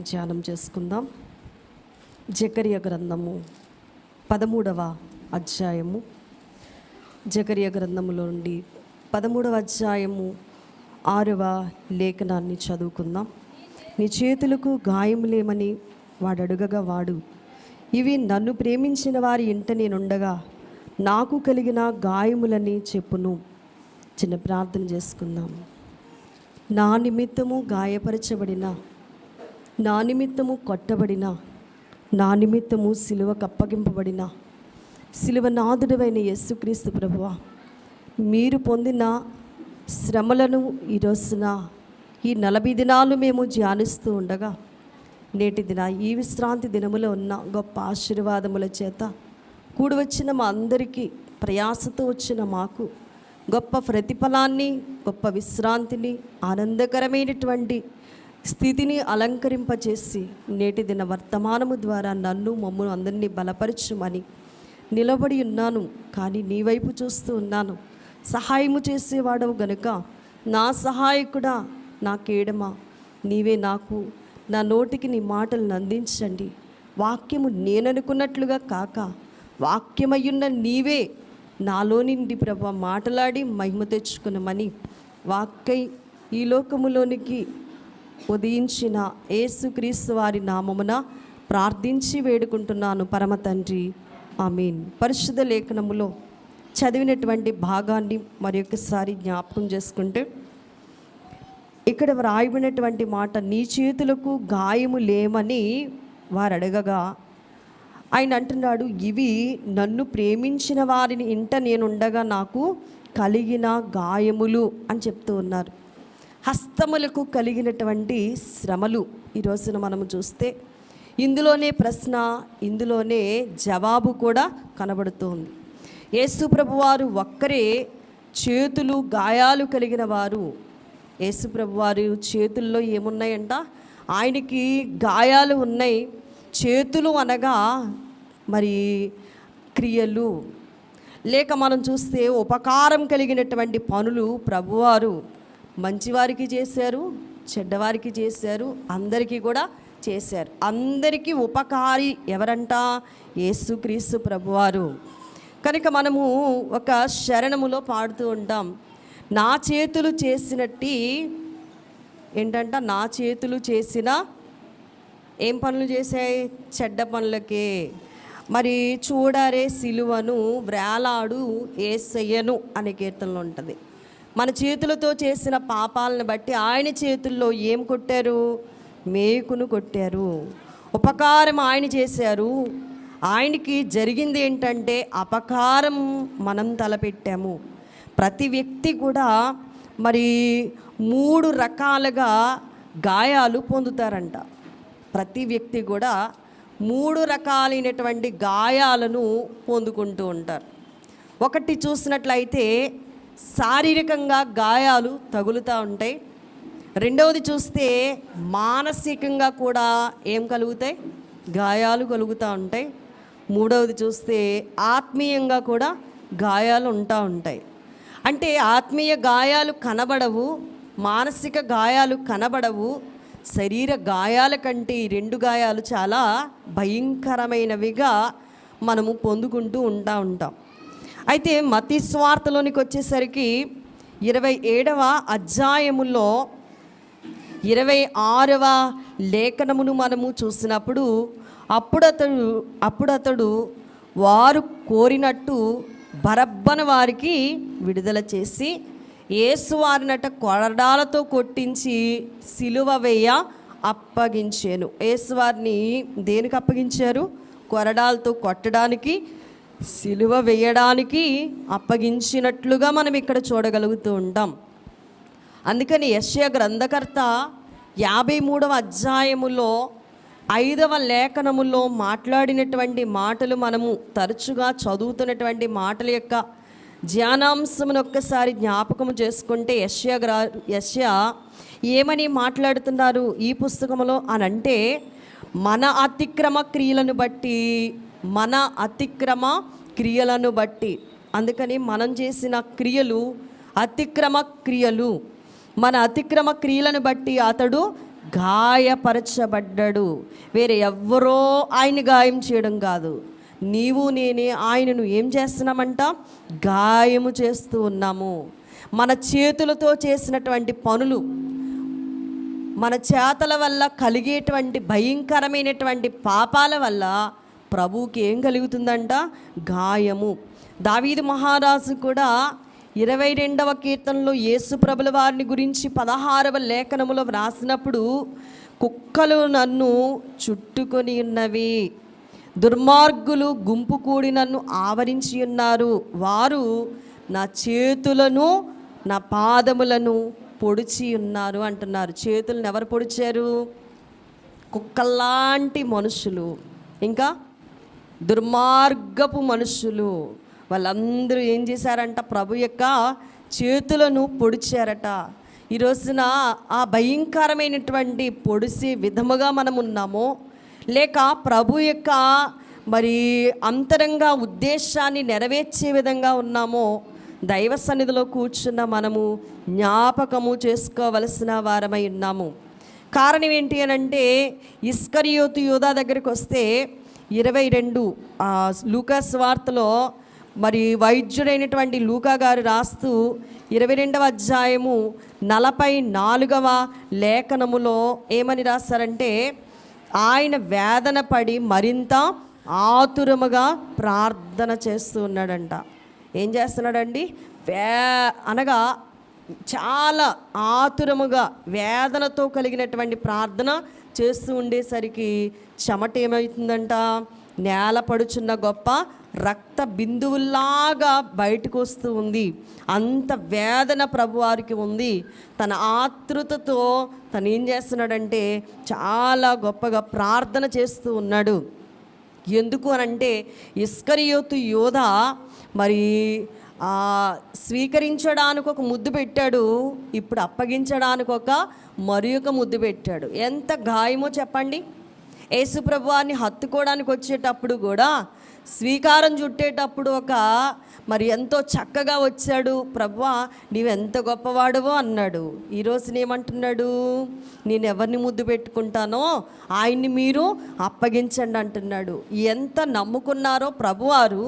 ధ్యానం చేసుకుందాం. జకర్యా గ్రంథము 13వ అధ్యాయము. జకర్యా గ్రంథములో నుండి 13వ అధ్యాయము 6వ లేఖనాన్ని చదువుకుందాం. నీ చేతులకు గాయములేమని వాడు అడుగగా వాడు, ఇవి నన్ను ప్రేమించిన వారి ఇంట నేనుండగా నాకు కలిగిన గాయములని చెప్పును. చిన్న ప్రార్థన చేసుకుందాం. నా నిమిత్తము గాయపరచబడిన, నా నిమిత్తము కొట్టబడిన, నా నిమిత్తము సిలువకు అప్పగింపబడిన సిలువనాథుడైన యేసుక్రీస్తు ప్రభువా, మీరు పొందిన శ్రమలను ఈ రోజున ఈ 40 దినాలు మేము ధ్యానిస్తూ ఉండగా, నేటి దిన ఈ విశ్రాంతి దినములో ఉన్న గొప్ప ఆశీర్వాదముల చేత కూడి వచ్చిన మా అందరికీ, ప్రయాసతో వచ్చిన మాకు గొప్ప ప్రతిఫలాన్ని, గొప్ప విశ్రాంతిని, ఆనందకరమైనటువంటి స్థితిని అలంకరింపచేసి నేటి దిన వర్తమానము ద్వారా నన్ను మమ్మను అందరినీ బలపరచుమని నిలబడి ఉన్నాను. కానీ నీ వైపు చూస్తూ ఉన్నాను. సహాయము చేసేవాడవు గనుక నా సహాయకుడా, నా కేడమా, నీవే నాకు నా నోటికి నీ మాటలను అందించండి. వాక్యము నేననుకున్నట్లుగా కాక వాక్యమయ్యున్న నీవే నాలో నుండి ప్రభు మాట్లాడి మహిమ తెచ్చుకునమని వాక్కై ఈ లోకములోనికి ఉదయించిన యేసుక్రీస్తు వారి నామమున ప్రార్థించి వేడుకుంటున్నాను పరమ తండ్రి, ఆమేన్. పరిశుద్ధ లేఖనములో చదివినటువంటి భాగాన్ని మరొకసారి జ్ఞాపకం చేసుకుంటే, ఇక్కడ వ్రాయబడినటువంటి మాట, నీ చేతులకు గాయము లేమని వారు అడగగా ఆయన అంటున్నాడు, ఇవి నన్ను ప్రేమించిన వారిని ఇంట నేనుండగా నాకు కలిగిన గాయములు అని చెప్తూ ఉన్నారు. హస్తములకు కలిగినటువంటి శ్రమలు ఈ రోజున మనము చూస్తే ఇందులోనే ప్రశ్న, ఇందులోనే జవాబు కూడా కనబడుతుంది. యేసు ప్రభువారు ఒక్కరే చేతులు గాయాలు కలిగిన వారు. యేసు ప్రభువారు చేతుల్లో ఏమున్నాయంట? ఆయనకి గాయాలు ఉన్నాయి. చేతులు అనగా మరి క్రియలు, లేక మనం చూస్తే ఉపకారం కలిగినటువంటి పనులు ప్రభువారు మంచివారికి చేశారు, చెడ్డవారికి చేశారు, అందరికీ కూడా చేశారు. అందరికీ ఉపకారి ఎవరంట? యేసుక్రీస్తు ప్రభువారు. కనుక మనము ఒక శరణములో పాడుతూ ఉంటాం, నా చేతులు చేసినట్టి ఏంటంట? నా చేతులు చేసిన ఏం పనులు చేశాయి? చెడ్డ పనులకే. మరి చూడారే సిలువను వ్రేలాడు యేసయ్యను అనే కీర్తనలో ఉంటుంది. మన చేతులతో చేసిన పాపాలను బట్టి ఆయన చేతుల్లో ఏం కొట్టారు? మేకును కొట్టారు. ఉపకారం ఆయన చేశారు. ఆయనకి జరిగింది ఏంటంటే అపకారం మనం తలపెట్టాము. ప్రతి వ్యక్తి కూడా మరి 3 రకాలుగా గాయాలు పొందుతారంట. ప్రతి వ్యక్తి కూడా 3 రకాలైనటువంటి గాయాలను పొందుకుంటూ ఉంటారు. ఒకటి చూసినట్లయితే శారీరకంగా గాయాలు తగులుతూ ఉంటాయి. రెండవది చూస్తే మానసికంగా కూడా ఏం కలుగుతాయి? గాయాలు కలుగుతూ ఉంటాయి. మూడవది చూస్తే ఆత్మీయంగా కూడా గాయాలు ఉంటాయి. అంటే ఆత్మీయ గాయాలు కనబడవు, మానసిక గాయాలు కనబడవు. శరీర గాయాల కంటే ఈ 2 గాయాలు చాలా భయంకరమైనవిగా మనము పొందుకుంటూ ఉంటాం. అయితే మత్తయి సువార్తలోనికి వచ్చేసరికి 27వ అధ్యాయములో 26వ లేఖనమును మనము చూసినప్పుడు అప్పుడతడు వారు కోరినట్టు బరబ్బను వారికి విడుదల చేసి యేసు వారినట కొరడాలతో కొట్టించి సిలువ వేయ అప్పగించాను. యేసు వారిని దేనికి అప్పగించారు? కొరడాలతో కొట్టడానికి, సిలువ వేయడానికి అప్పగించినట్లుగా మనం ఇక్కడ చూడగలుగుతూ ఉంటాం. అందుకని యెషయా గ్రంథకర్త 53వ అధ్యాయములో 5వ లేఖనములో మాట్లాడినటువంటి మాటలు మనము తరచుగా చదువుతున్నటువంటి మాటల యొక్క ధ్యానాంశమును ఒక్కసారి జ్ఞాపకము చేసుకుంటే యెషయా ఏమని మాట్లాడుతున్నారు ఈ పుస్తకంలో అని అంటే, మన అతిక్రమ క్రియలను బట్టి, మన అతిక్రమ క్రియలను బట్టి. అందుకని మనం చేసిన క్రియలు అతిక్రమ క్రియలు. మన అతిక్రమ క్రియలను బట్టి అతడు గాయపరచబడ్డాడు. వేరే ఎవ్వరో ఆయన గాయం చేయడం కాదు, నీవు నేనే ఆయనను ఏం చేస్తున్నామంట, గాయము చేస్తూ ఉన్నాము. మన చేతులతో చేసినటువంటి పనులు, మన చేతల వల్ల కలిగేటువంటి భయంకరమైనటువంటి పాపాల వల్ల ప్రభువుకి ఏం కలుగుతుందంట, గాయము. దావీదు మహారాజు కూడా 22వ కీర్తనలో యేసు ప్రభుల వారిని గురించి 16వ లేఖనములో వ్రాసినప్పుడు, కుక్కలు నన్ను చుట్టుకొని ఉన్నవి, దుర్మార్గులు గుంపు కూడి నన్ను ఆవరించి ఉన్నారు, వారు నా చేతులను నా పాదములను పొడిచి ఉన్నారు అంటున్నారు. చేతులను ఎవరు పొడిచారు? కుక్కల్లాంటి మనుషులు, ఇంకా దుర్మార్గపు మనుషులు, వాళ్ళందరూ ఏం చేశారంట, ప్రభు యొక్క చేతులను పొడిచారట. ఈ రోజున ఆ భయంకరమైనటువంటి పొడిసే విధముగా మనం ఉన్నామో, లేక ప్రభు యొక్క మరి అంతరంగ ఉద్దేశాన్ని నెరవేర్చే విధంగా ఉన్నామో, దైవ సన్నిధిలో కూర్చున్న మనము జ్ఞాపకము చేసుకోవలసిన వారమై ఉన్నాము. కారణం ఏంటి అని అంటే, ఇస్కరియోతు యూదా దగ్గరికి వస్తే 22 లూకా సువార్తలో మరి వైద్యుడైనటువంటి లూకా గారు రాస్తూ 22వ అధ్యాయము 44వ లేఖనములో ఏమని రాస్తారంటే, ఆయన వేదన పడి మరింత ఆతురముగా ప్రార్థన చేస్తూ ఉన్నాడంట. ఏం చేస్తున్నాడండి? అనగా చాలా ఆతురముగా వేదనతో కలిగినటువంటి ప్రార్థన చేస్తూ ఉండేసరికి చెమట ఏమవుతుందంట, నేల పడుచున్న గొప్ప రక్త బిందువుల్లాగా బయటకు వస్తూ ఉంది. అంత వేదన ప్రభువారికి ఉంది. తన ఆతృతతో తను ఏం చేస్తున్నాడంటే, చాలా గొప్పగా ప్రార్థన చేస్తూ ఉన్నాడు. ఎందుకు అనంటే, ఇస్కరియోతు యోధా మరి స్వీకరించడానికి ఒక ముద్దు పెట్టాడు, ఇప్పుడు అప్పగించడానికి మరి ఒక ముద్దు పెట్టాడు. ఎంత గాయమో చెప్పండి. యేసు ప్రభువారిని హత్తుకోవడానికి వచ్చేటప్పుడు కూడా, స్వీకారం చుట్టేటప్పుడు మరి ఎంతో చక్కగా వచ్చాడు. ప్రభువా నీవెంత గొప్పవాడువో అన్నాడు. ఈరోజు ఏమంటున్నాడు? నేను ఎవరిని ముద్దు పెట్టుకుంటానో ఆయన్ని మీరు అప్పగించండి అంటున్నాడు. ఎంత నమ్ముకున్నారో ప్రభువారు,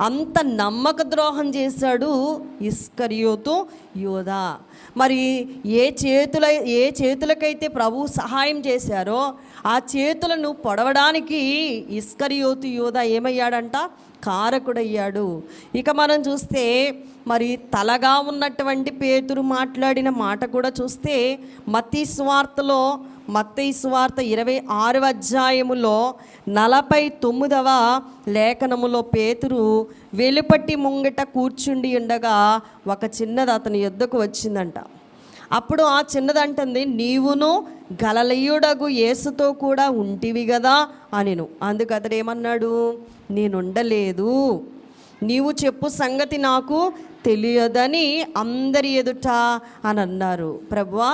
అంత నమ్మక ద్రోహం చేశాడు ఇస్కరియోతు యోధా. మరి ఏ చేతులకైతే ప్రభు సహాయం చేశారో ఆ చేతులను పొడవడానికి ఇస్కరియోతు యోధా ఏమయ్యాడంట? కారకుడయ్యాడు. ఇక మనం చూస్తే మరి తలగా ఉన్నటువంటి పేతురు మాట్లాడిన మాట కూడా చూస్తే, మత్తయి సువార్త 26వ అధ్యాయములో 49వ లేఖనములో పేతురు వెలుపటి ముంగట కూర్చుండి ఉండగా ఒక చిన్నది అతని యొద్దకు వచ్చిందంట. అప్పుడు ఆ చిన్నదంటుంది, నీవును గలిలయుడగు యేసుతో కూడా ఉంటివి కదా అనిను. అందుకు అతడు ఏమన్నాడు? నేనుండలేదు, నీవు చెప్పు సంగతి నాకు తెలియదని అందరి ఎదుట అని అన్నారు. ప్రభువా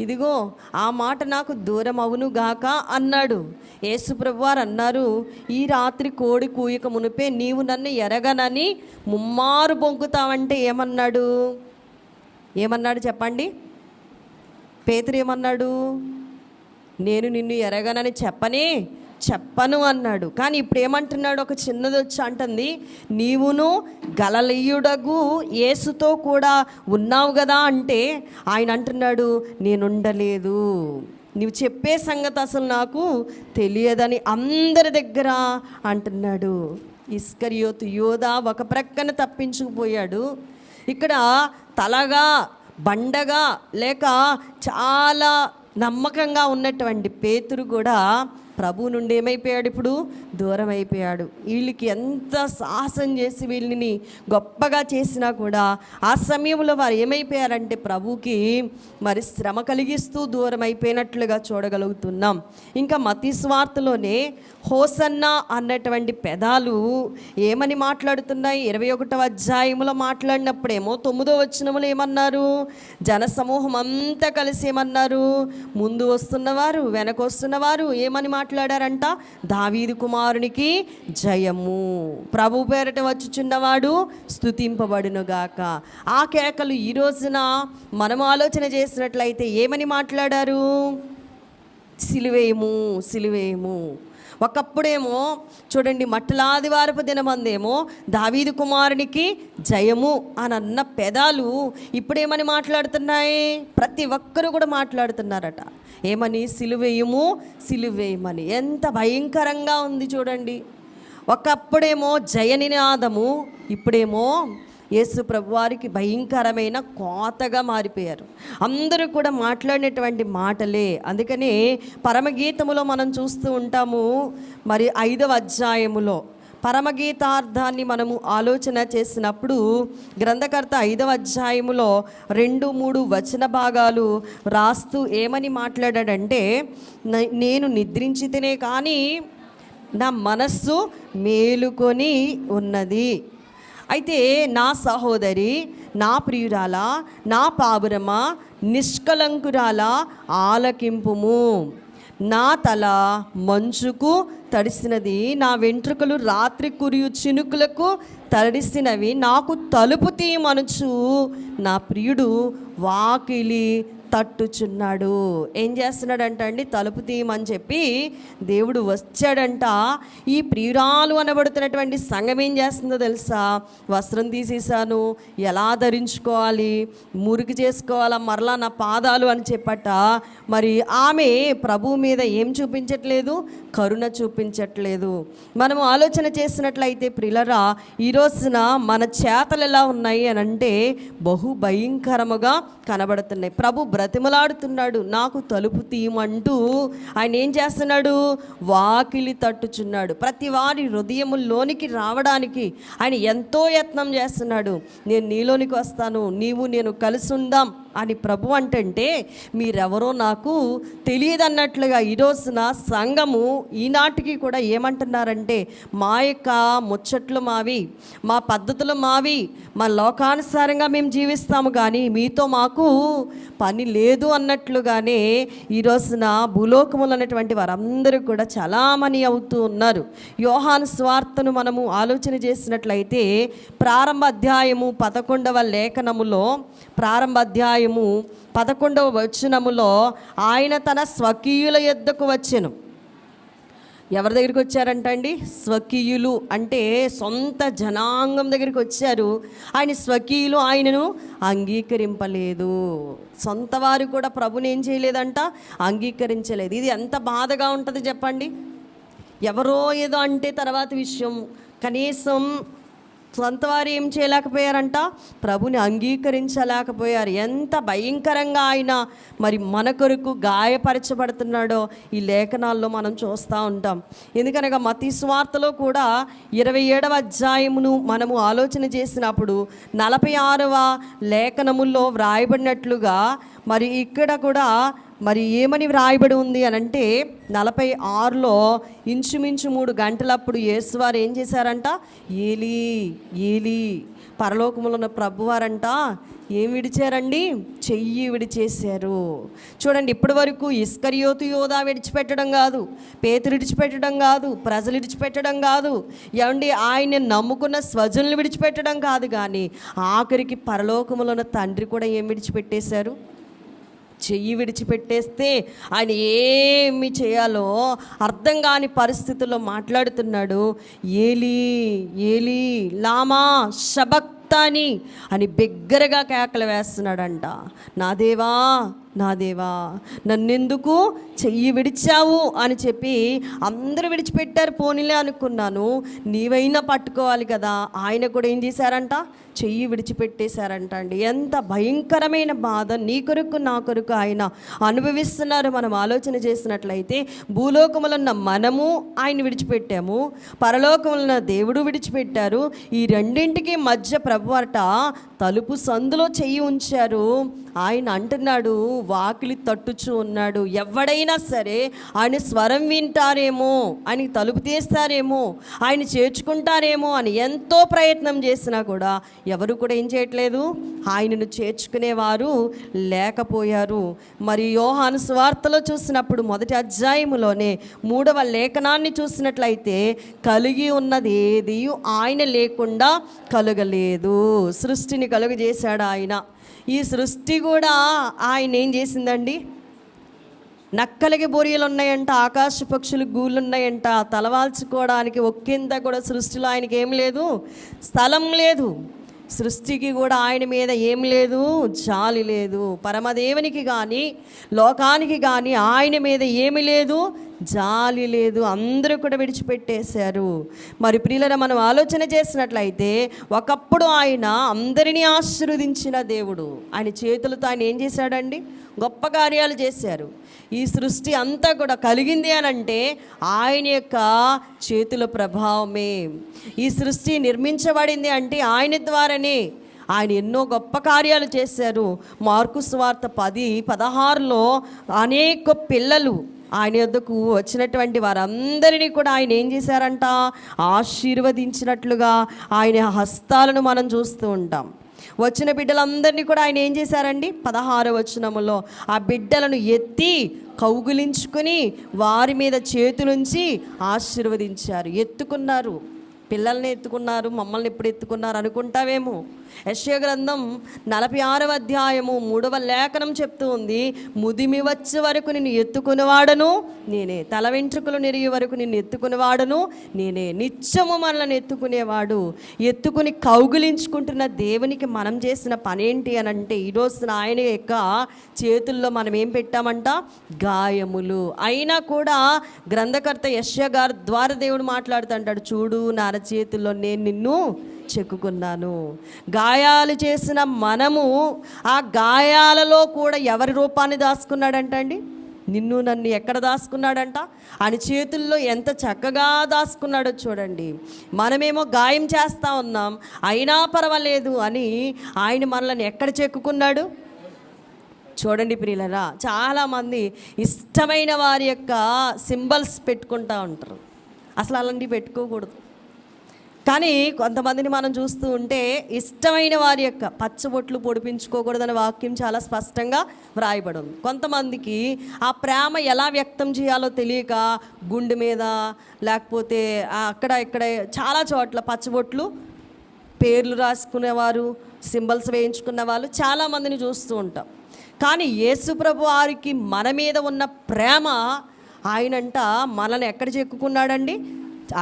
ఇదిగో ఆ మాట నాకు దూరం అవును గాక అన్నాడు. యేసు ప్రభువారు అన్నారు, ఈ రాత్రి కోడి కూయక మునిపే నీవు నన్ను ఎరగనని ముమ్మారు బొంకుతావంటే ఏమన్నాడు చెప్పండి? పేతురు ఏమన్నాడు? నేను నిన్ను ఎరగనని చెప్పను అన్నాడు. కానీ ఇప్పుడు ఏమంటున్నాడు? ఒక చిన్నది వచ్చి అంటుంది, నీవును గలిలయుడగు యేసుతో కూడా ఉన్నావు కదా అంటే ఆయన అంటున్నాడు, నేనుండలేదు, నీవు చెప్పే సంగతి అసలు నాకు తెలియదని అందరి దగ్గర అంటున్నాడు. ఇస్కరియోతు యోధా ఒక ప్రక్కన తప్పించుకుపోయాడు. ఇక్కడ తలగా బండగా లేక చాలా నమ్మకంగా ఉన్నటువంటి పేతురు కూడా ప్రభు నుండి ఏమైపోయాడు? ఇప్పుడు దూరం అయిపోయాడు. వీళ్ళకి ఎంత సాహసం చేసి వీళ్ళని గొప్పగా చేసినా కూడా ఆ సమయంలో వారు ఏమైపోయారంటే ప్రభుకి మరి శ్రమ కలిగిస్తూ దూరం అయిపోయినట్లుగా చూడగలుగుతున్నాం. ఇంకా మత్తయి సువార్తలోనే హోసన్నా అన్నటువంటి పెదాలు ఏమని మాట్లాడుతున్నాయి? 21వ అధ్యాయములో మాట్లాడినప్పుడేమో 9వ వచనములో ఏమన్నారు? జనసమూహం అంతా కలిసి ఏమన్నారు? ముందు వస్తున్నవారు వెనక వస్తున్నవారు ఏమని మాట్లాడారంట? దావీదు కుమారునికి జయము, ప్రభు పేరట వచ్చుచున్నవాడు స్తుతింపబడునుగాక. ఆ కేకలు ఈ రోజున మనం ఆలోచన చేసినట్లయితే ఏమని మాట్లాడారు? సిలువేయము సిలువేయము. ఒకప్పుడేమో చూడండి, మట్టలాదివారపు దినమందేమో దావీదు కుమారునికి జయము అని అన్న పెదాలు ఇప్పుడేమని మాట్లాడుతున్నాయి? ప్రతి ఒక్కరు కూడా మాట్లాడుతున్నారట. ఏమని? సిలువేయము సిలువేయమని. ఎంత భయంకరంగా ఉంది చూడండి. ఒకప్పుడేమో జయ నినాదము, ఇప్పుడేమో యేసు ప్రభువారికి భయంకరమైన కోతగా మారిపోయారు. అందరూ కూడా మాట్లాడినటువంటి మాటలే. అందుకనే పరమగీతములో మనం చూస్తూ ఉంటాము. మరి 5వ అధ్యాయములో పరమగీతార్థాన్ని మనము ఆలోచన చేసినప్పుడు గ్రంథకర్త 5వ అధ్యాయములో 2-3 వచన భాగాలు రాస్తూ ఏమని మాట్లాడాడంటే, నేను నిద్రించితేనే కానీ నా మనస్సు మేలుకొని ఉన్నది. అయితే నా సహోదరి, నా ప్రియురాల, నా పావురమా, నిష్కలంకురాల ఆలకింపుము. నా తల మంచుకు తడిసినది, నా వెంట్రుకలు రాత్రి కురియు చినుకులకు తడిసినవి. నాకు తలుపు తీయమనుచు నా ప్రియుడు వాకిలి తట్టుచున్నాడు. ఏం చేస్తున్నాడంట అండి? తలుపు తీయమని చెప్పి దేవుడు వచ్చాడంట. ఈ ప్రియురాలు అనబడుతున్నటువంటి సంఘం ఏం చేస్తుందో తెలుసా? వస్త్రం తీసేసాను, ఎలా ధరించుకోవాలి, మురికి చేసుకోవాలా మరలా నా పాదాలు అని చెప్పట. మరి ఆమె ప్రభువు మీద ఏం చూపించట్లేదు? కరుణ చూపించట్లేదు. మనము ఆలోచన చేసినట్లయితే ప్రియులరా, ఈ రోజున మన చేతలు ఎలా ఉన్నాయి అని అంటే బహు భయంకరముగా కనబడుతున్నాయి. ప్రభు బ్రతిమలాడుతున్నాడు, నాకు తలుపు తీయమంటూ ఆయన ఏం చేస్తున్నాడు? వాకిలి తట్టుచున్నాడు. ప్రతి వారి హృదయములోనికి రావడానికి ఆయన ఎంతో యత్నం చేస్తున్నాడు. నేను నీలోనికి వస్తాను, నేను కలిసి ఉందాం అని ప్రభు అంటే మీరెవరో నాకు తెలియదు అన్నట్లుగా ఈ రోజున సంఘము ఈనాటికి కూడా ఏమంటున్నారంటే, మా యొక్క ముచ్చట్లు మావి, మా పద్ధతులు మావి, మా లోకానుసారంగా మేము జీవిస్తాము, కానీ మీతో మాకు పని లేదు అన్నట్లుగానే ఈ రోజున భూలోకములు అన్నటువంటి వారందరూ కూడా చాలామంది అవుతూ ఉన్నారు. యోహాను స్వార్థను మనము ఆలోచన చేసినట్లయితే ప్రారంభ అధ్యాయము 11వ లేఖనములో, ప్రారంభ అధ్యాయము 11వ వచనములో ఆయన తన స్వకీయుల యొద్దకు వచ్చెను. ఎవరి దగ్గరికి వచ్చారంటండి? స్వకీయులు అంటే సొంత జనాంగం దగ్గరికి వచ్చారు. ఆయన స్వకీయులు ఆయనను అంగీకరింపలేదు. సొంత వారు కూడా ప్రభుని ఏం చేయలేదంట? అంగీకరించలేదు. ఇది ఎంత బాధగా ఉంటుంది చెప్పండి. ఎవరో ఏదో అంటే తర్వాత విషయం, కనీసం సొంత వారు ఏం చేయలేకపోయారంట? ప్రభుని అంగీకరించలేకపోయారు. ఎంత భయంకరంగా ఆయన మరి మన కొరకు గాయపరచబడుతున్నాడో ఈ లేఖనాల్లో మనం చూస్తూ ఉంటాం. ఎందుకనగా మత్తయి సువార్తలో కూడా 27వ అధ్యాయమును మనము ఆలోచన చేసినప్పుడు 46వ లేఖనముల్లో వ్రాయబడినట్లుగా మరి ఇక్కడ కూడా మరి ఏమని వ్రాయబడి ఉంది అని అంటే 46లో ఇంచుమించు 3 గంటలప్పుడు యేసువారు ఏం చేశారంట? ఏలీ ఏలీ, పరలోకములో ఉన్న ప్రభువారంట ఏం విడిచారండి? చెయ్యి విడిచేశారు. చూడండి, ఇప్పటి వరకు ఇస్కరియోతు యోధా విడిచిపెట్టడం కాదు, పేతురు విడిచిపెట్టడం కాదు, ప్రజలు విడిచిపెట్టడం కాదు, ఏమండి ఆయన నమ్ముకున్న స్వజనులు విడిచిపెట్టడం కాదు, కానీ ఆఖరికి పరలోకములో ఉన్న తండ్రి కూడా ఏం విడిచిపెట్టేశారు? చెయ్యి విడిచిపెట్టేస్తే ఆయన ఏమి చేయాలో అర్థం కాని పరిస్థితుల్లో మాట్లాడుతున్నాడు. ఏలీ ఏలీ లామా శబక్తాని అని బిగ్గరగా కేకలు వేస్తున్నాడంట. నా దేవా నా దేవా నన్నెందుకు చెయ్యి విడిచావు అని చెప్పి అందరూ విడిచిపెట్టారు. పోనీలే అనుకున్నాను, నీవైనా పట్టుకోవాలి కదా. ఆయన కూడా ఏం చేశారంట? చెయ్యి విడిచిపెట్టేశారంట అండి. ఎంత భయంకరమైన బాధ నీ కొరకు నా కొరకు ఆయన అనుభవిస్తున్నారు. మనం ఆలోచన చేసినట్లయితే భూలోకములో ఉన్న మనము ఆయన విడిచిపెట్టాము, పరలోకములో ఉన్న దేవుడు విడిచిపెట్టారు. ఈ రెండింటికి మధ్య ప్రభువట తలుపు సందులో చెయ్యి ఉంచారు. ఆయన అంటున్నాడు, వాకిలి తట్టుచూ ఉన్నాడు. ఎవడైనా సరే ఆయన స్వరం వింటారేమో, ఆయన తలుపు తీస్తారేమో, ఆయన చేర్చుకుంటారేమో అని ఎంతో ప్రయత్నం చేసినా కూడా ఎవరు కూడా ఏం చేయట్లేదు? ఆయనను చేర్చుకునేవారు లేకపోయారు. మరి యోహాను సువార్తలో చూసినప్పుడు 1వ అధ్యాయములోనే 3వ లేఖనాన్ని చూసినట్లయితే కలిగి ఉన్నది ఏది ఆయన లేకుండా కలుగలేదు. సృష్టిని కలుగజేశాడు ఆయన. ఈ సృష్టి కూడా ఆయన ఏం చేసిందండి? నక్కలకి బొరియలు ఉన్నాయంట, ఆకాశ పక్షులకు గూళ్ళు ఉన్నాయంట, తలవాల్చుకోవడానికి ఒక్కింత కూడా సృష్టిలో ఆయనకి ఏం లేదు, స్థలం లేదు. సృష్టికి కూడా ఆయన మీద ఏం లేదు, జాలి లేదు. పరమదేవునికి కానీ లోకానికి కానీ ఆయన మీద ఏమి లేదు, జాలి లేదు. అందరూ కూడా విడిచిపెట్టేశారు. మరి ప్రియులరా, మనం ఆలోచన చేసినట్లయితే ఒకప్పుడు ఆయన అందరినీ ఆశీర్వదించిన దేవుడు. ఆయన చేతులతో ఆయన ఏం చేశాడండి? గొప్ప కార్యాలు చేశారు. ఈ సృష్టి అంతా కూడా కలిగింది అని అంటే ఆయన యొక్క చేతుల ప్రభావమే. ఈ సృష్టి నిర్మించబడింది అంటే ఆయన ద్వారానే. ఆయన ఎన్నో గొప్ప కార్యాలు చేశారు. మార్కు సువార్త 10:16లో అనేక పిల్లలు ఆయన యొద్దకు వచ్చినటువంటి వారందరినీ కూడా ఆయన ఏం చేశారంట? ఆశీర్వదించినట్లుగా ఆయన హస్తాలను మనం చూస్తూ ఉంటాం. వచ్చిన బిడ్డలందరినీ కూడా ఆయన ఏం చేశారండి? 16వ వచనములో ఆ బిడ్డలను ఎత్తి కౌగిలించుకొని వారి మీద చేతులుంచి ఆశీర్వదించారు. ఎత్తుకున్నారు, పిల్లల్ని ఎత్తుకున్నారు. మమ్మల్ని ఎప్పుడు ఎత్తుకున్నారు అనుకుంటావేమో. యెషయా గ్రంథం 46వ అధ్యాయము 3వ లేఖనం చెప్తూ ఉంది, ముదిమి వచ్చే వరకు నిన్ను ఎత్తుకునేవాడను నేనే, తల వెంట్రుకలు నెరిగే వరకు నిన్ను ఎత్తుకునేవాడను నేనే. నిత్యము మనల్ని ఎత్తుకునేవాడు. ఎత్తుకుని కౌగిలించుకుంటున్న దేవునికి మనం చేసిన పని ఏంటి అని అంటే, ఈరోజు ఆయన యొక్క చేతుల్లో మనం ఏం పెట్టామంట? గాయములు. అయినా కూడా గ్రంథకర్త యెషయా గారి ద్వారా దేవుడు మాట్లాడుతుంటాడు, చూడు నా చేతుల్లో నేను నిన్ను చెక్కుకున్నాను. గాయాలు చేసిన మనము ఆ గాయాలలో కూడా ఎవరి రూపాన్ని దాచుకున్నాడంట అండి? నిన్ను నన్ను ఎక్కడ దాచుకున్నాడంట? ఆయన చేతుల్లో ఎంత చక్కగా దాచుకున్నాడో చూడండి. మనమేమో గాయం చేస్తూ ఉన్నాం, అయినా పర్వాలేదు అని ఆయన మనల్ని ఎక్కడ చెక్కుకున్నాడు? చూడండి ప్రియులరా, చాలామంది ఇష్టమైన వారి యొక్క సింబల్స్ పెట్టుకుంటూ ఉంటారు. అసలు అలాంటివి పెట్టుకోకూడదు. కానీ కొంతమందిని మనం చూస్తూ ఉంటే ఇష్టమైన వారి యొక్క పచ్చబొట్లు పొడిపించుకోకూడదనే వాక్యం చాలా స్పష్టంగా వ్రాయబడి ఉంది. కొంతమందికి ఆ ప్రేమ ఎలా వ్యక్తం చేయాలో తెలియక గుండె మీద లేకపోతే అక్కడ ఇక్కడ చాలా చోట్ల పచ్చబొట్లు, పేర్లు రాసుకునేవారు, సింబల్స్ వేయించుకున్న వాళ్ళు చాలామందిని చూస్తూ ఉంటాం. కానీ యేసుప్రభు వారికి మన మీద ఉన్న ప్రేమ ఆయనంట మనల్ని ఎక్కడ చెక్కుకున్నాడండి?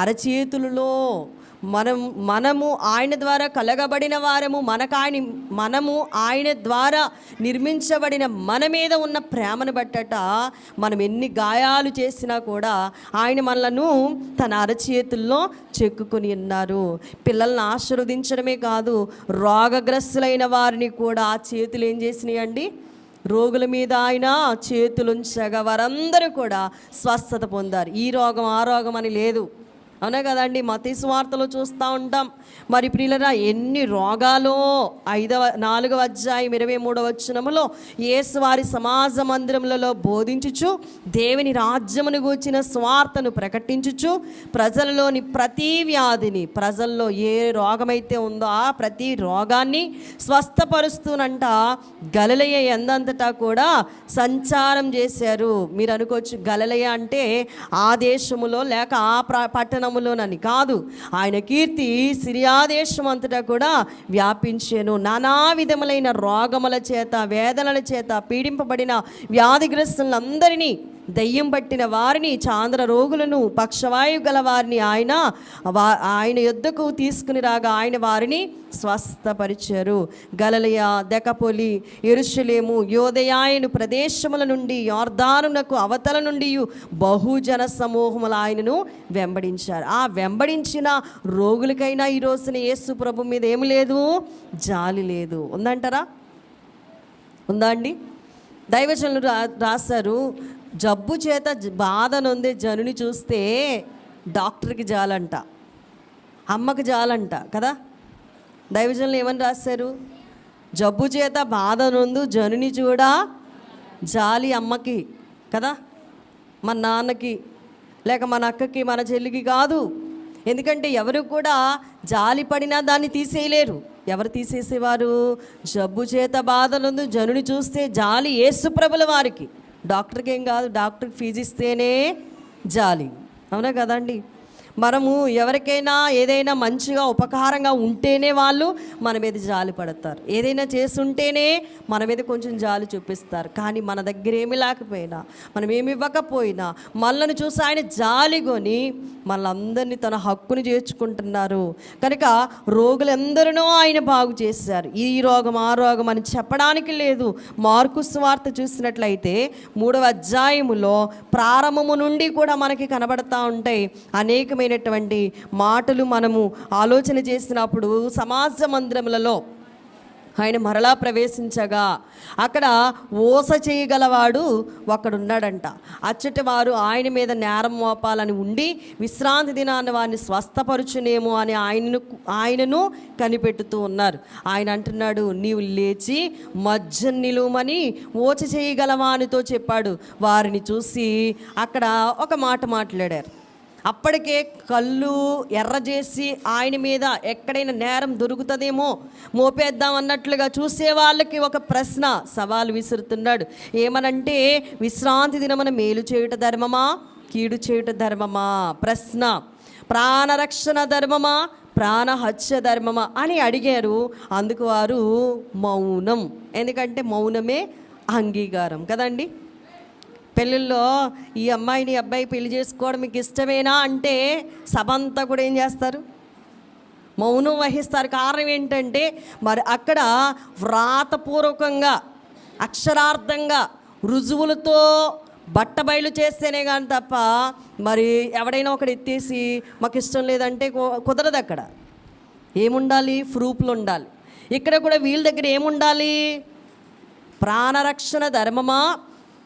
అరచేతులలో. మనము ఆయన ద్వారా కలగబడిన వారము, మనము ఆయన ద్వారా నిర్మించబడిన మన మీద ఉన్న ప్రేమను బట్టట మనం ఎన్ని గాయాలు చేసినా కూడా ఆయన మనలను తన అరచేతుల్లో చెక్కుకొని ఉన్నారు. పిల్లల్ని ఆశీర్వదించడమే కాదు, రోగగ్రస్తులైన వారిని కూడా ఆ చేతులు ఏం చేసినాయి అండి? రోగుల మీద ఆయన చేతులుంచగా వారందరూ కూడా స్వస్థత పొందారు. ఈ రోగం ఆ రోగం అని లేదు, అవునా కదండి? మత్తయి సువార్తలో చూస్తూ ఉంటాం. మరి ప్రియులరా, ఎన్ని రోగాలో 4వ అధ్యాయం 23వ వచనములో యేసు వారి సమాజ మందిరములలో బోధించుచు దేవుని రాజ్యమును గూర్చిన స్వార్థను ప్రకటించుచు ప్రజలలోని ప్రతి వ్యాధిని, ప్రజల్లో ఏ రోగమైతే ఉందో ఆ ప్రతి రోగాన్ని స్వస్థపరుస్తూనంట గలిలయ ఎందంతటా కూడా సంచారం చేశారు. మీరు అనుకోవచ్చు, గలిలయ అంటే ఆ దేశములో లేక ఆ పట్టణములోనని కాదు. ఆయన కీర్తి సిరియా దేశం అంతటా కూడా వ్యాపించెను. నానా విధములైన రోగముల చేత, వేదనల చేత పీడింపబడిన వ్యాధిగ్రస్తులందరినీ, దయ్యం పట్టిన వారిని, చాంద్ర రోగులను, పక్షవాయు గల వారిని ఆయన యొద్దకు తీసుకుని రాగా ఆయన వారిని స్వస్థపరిచారు. గలిలయ, దెకపొలి, యెరూషలేము, యోదయాయను ప్రదేశముల నుండి, యొర్దానునకు అవతల నుండి బహుజన సమూహములు ఆయనను వెంబడించారు. ఆ వెంబడించిన రోగులకైనా ఈ రోజున యేసు ప్రభు మీద ఏమి లేదు, జాలి లేదు. ఉందంటారా? ఉందా అండి? దైవజనులు రాశారు, జబ్బు చేత బాధ నొందే జనుని చూస్తే డాక్టర్కి జాలంట, అమ్మకి జాలంట కదా. దైవజనులు ఏమని రాశారు? జబ్బు చేత బాధ నొందు జనుని చూడ జాలి అమ్మకి కదా, మన నాన్నకి లేక మన అక్కకి మన చెల్లికి కాదు. ఎందుకంటే ఎవరు కూడా జాలి పడినా దాన్ని తీసేయలేరు. ఎవరు తీసేసేవారు? జబ్బు చేత బాధ నొందు జనుని చూస్తే జాలి యేసుప్రభుల వారికి. డాక్టర్కి ఏం కాదు, డాక్టర్కి ఫీజు ఇస్తేనే జాలి, అవునా కదండి? మనము ఎవరికైనా ఏదైనా మంచిగా ఉపకారంగా ఉంటేనే వాళ్ళు మన మీద జాలి పడతారు, ఏదైనా చేస్తుంటేనే మన మీద కొంచెం జాలి చూపిస్తారు. కానీ మన దగ్గర ఏమి లేకపోయినా, మనం ఏమి ఇవ్వకపోయినా మనల్ని చూసి ఆయన జాలిగొని మనలందరినీ తన హక్కును చేర్చుకుంటున్నారు. కనుక రోగులందరినూ ఆయన బాగు చేశారు. ఈ రోగం ఆ రోగం అని చెప్పడానికి లేదు. మార్కు సువార్త చూసినట్లయితే 3వ అధ్యాయములో ప్రారంభము నుండి కూడా మనకి కనబడతా ఉంటాయి అనేకమైనటువంటి మాటలు. మనము ఆలోచన చేసినప్పుడు సమాజ మందిరములలో ఆయన మరలా ప్రవేశించగా అక్కడ ఓస చేయగలవాడు ఒకడున్నాడంట. అచ్చటి వారు ఆయన మీద నేరం మోపాలని ఉండి విశ్రాంతి దినాన్ని వారిని స్వస్థపరుచునేమో అని ఆయనను కనిపెట్టుతూ ఉన్నారు. ఆయన అంటున్నాడు, నీవు లేచి మధ్య నిలువమని ఓచ చేయగలవానితో చెప్పాడు. వారిని చూసి అక్కడ ఒక మాట మాట్లాడారు. అప్పటికే కళ్ళు ఎర్రజేసి ఆయన మీద ఎక్కడైనా నేరం దొరుకుతుందేమో మోపేద్దాం అన్నట్లుగా చూసే వాళ్ళకి ఒక ప్రశ్న, సవాలు విసురుతున్నాడు. ఏమనంటే, విశ్రాంతి దినమున మేలు చేయుట ధర్మమా, కీడు చేయుట ధర్మమా? ప్రశ్న. ప్రాణరక్షణ ధర్మమా, ప్రాణహత్య ధర్మమా అని అడిగారు. అందుకు వారు మౌనం. ఎందుకంటే మౌనమే అంగీకారం కదండి. పెళ్ళిళ్ళలో ఈ అమ్మాయిని అబ్బాయి పెళ్లి చేసుకోవడం మీకు ఇష్టమేనా అంటే సభ అంతా కూడా ఏం చేస్తారు? మౌనం వహిస్తారు. కారణం ఏంటంటే మరి అక్కడ వ్రాతపూర్వకంగా అక్షరార్థంగా రుజువులతో బట్టబయలు చేస్తేనే కానీ తప్ప మరి ఎవడైనా ఒకడు ఎత్తేసి మాకు ఇష్టం లేదంటే కుదరదు. అక్కడ ఏముండాలి? ప్రూఫ్లు ఉండాలి. ఇక్కడ కూడా వీళ్ళ దగ్గర ఏముండాలి? ప్రాణరక్షణ ధర్మమా,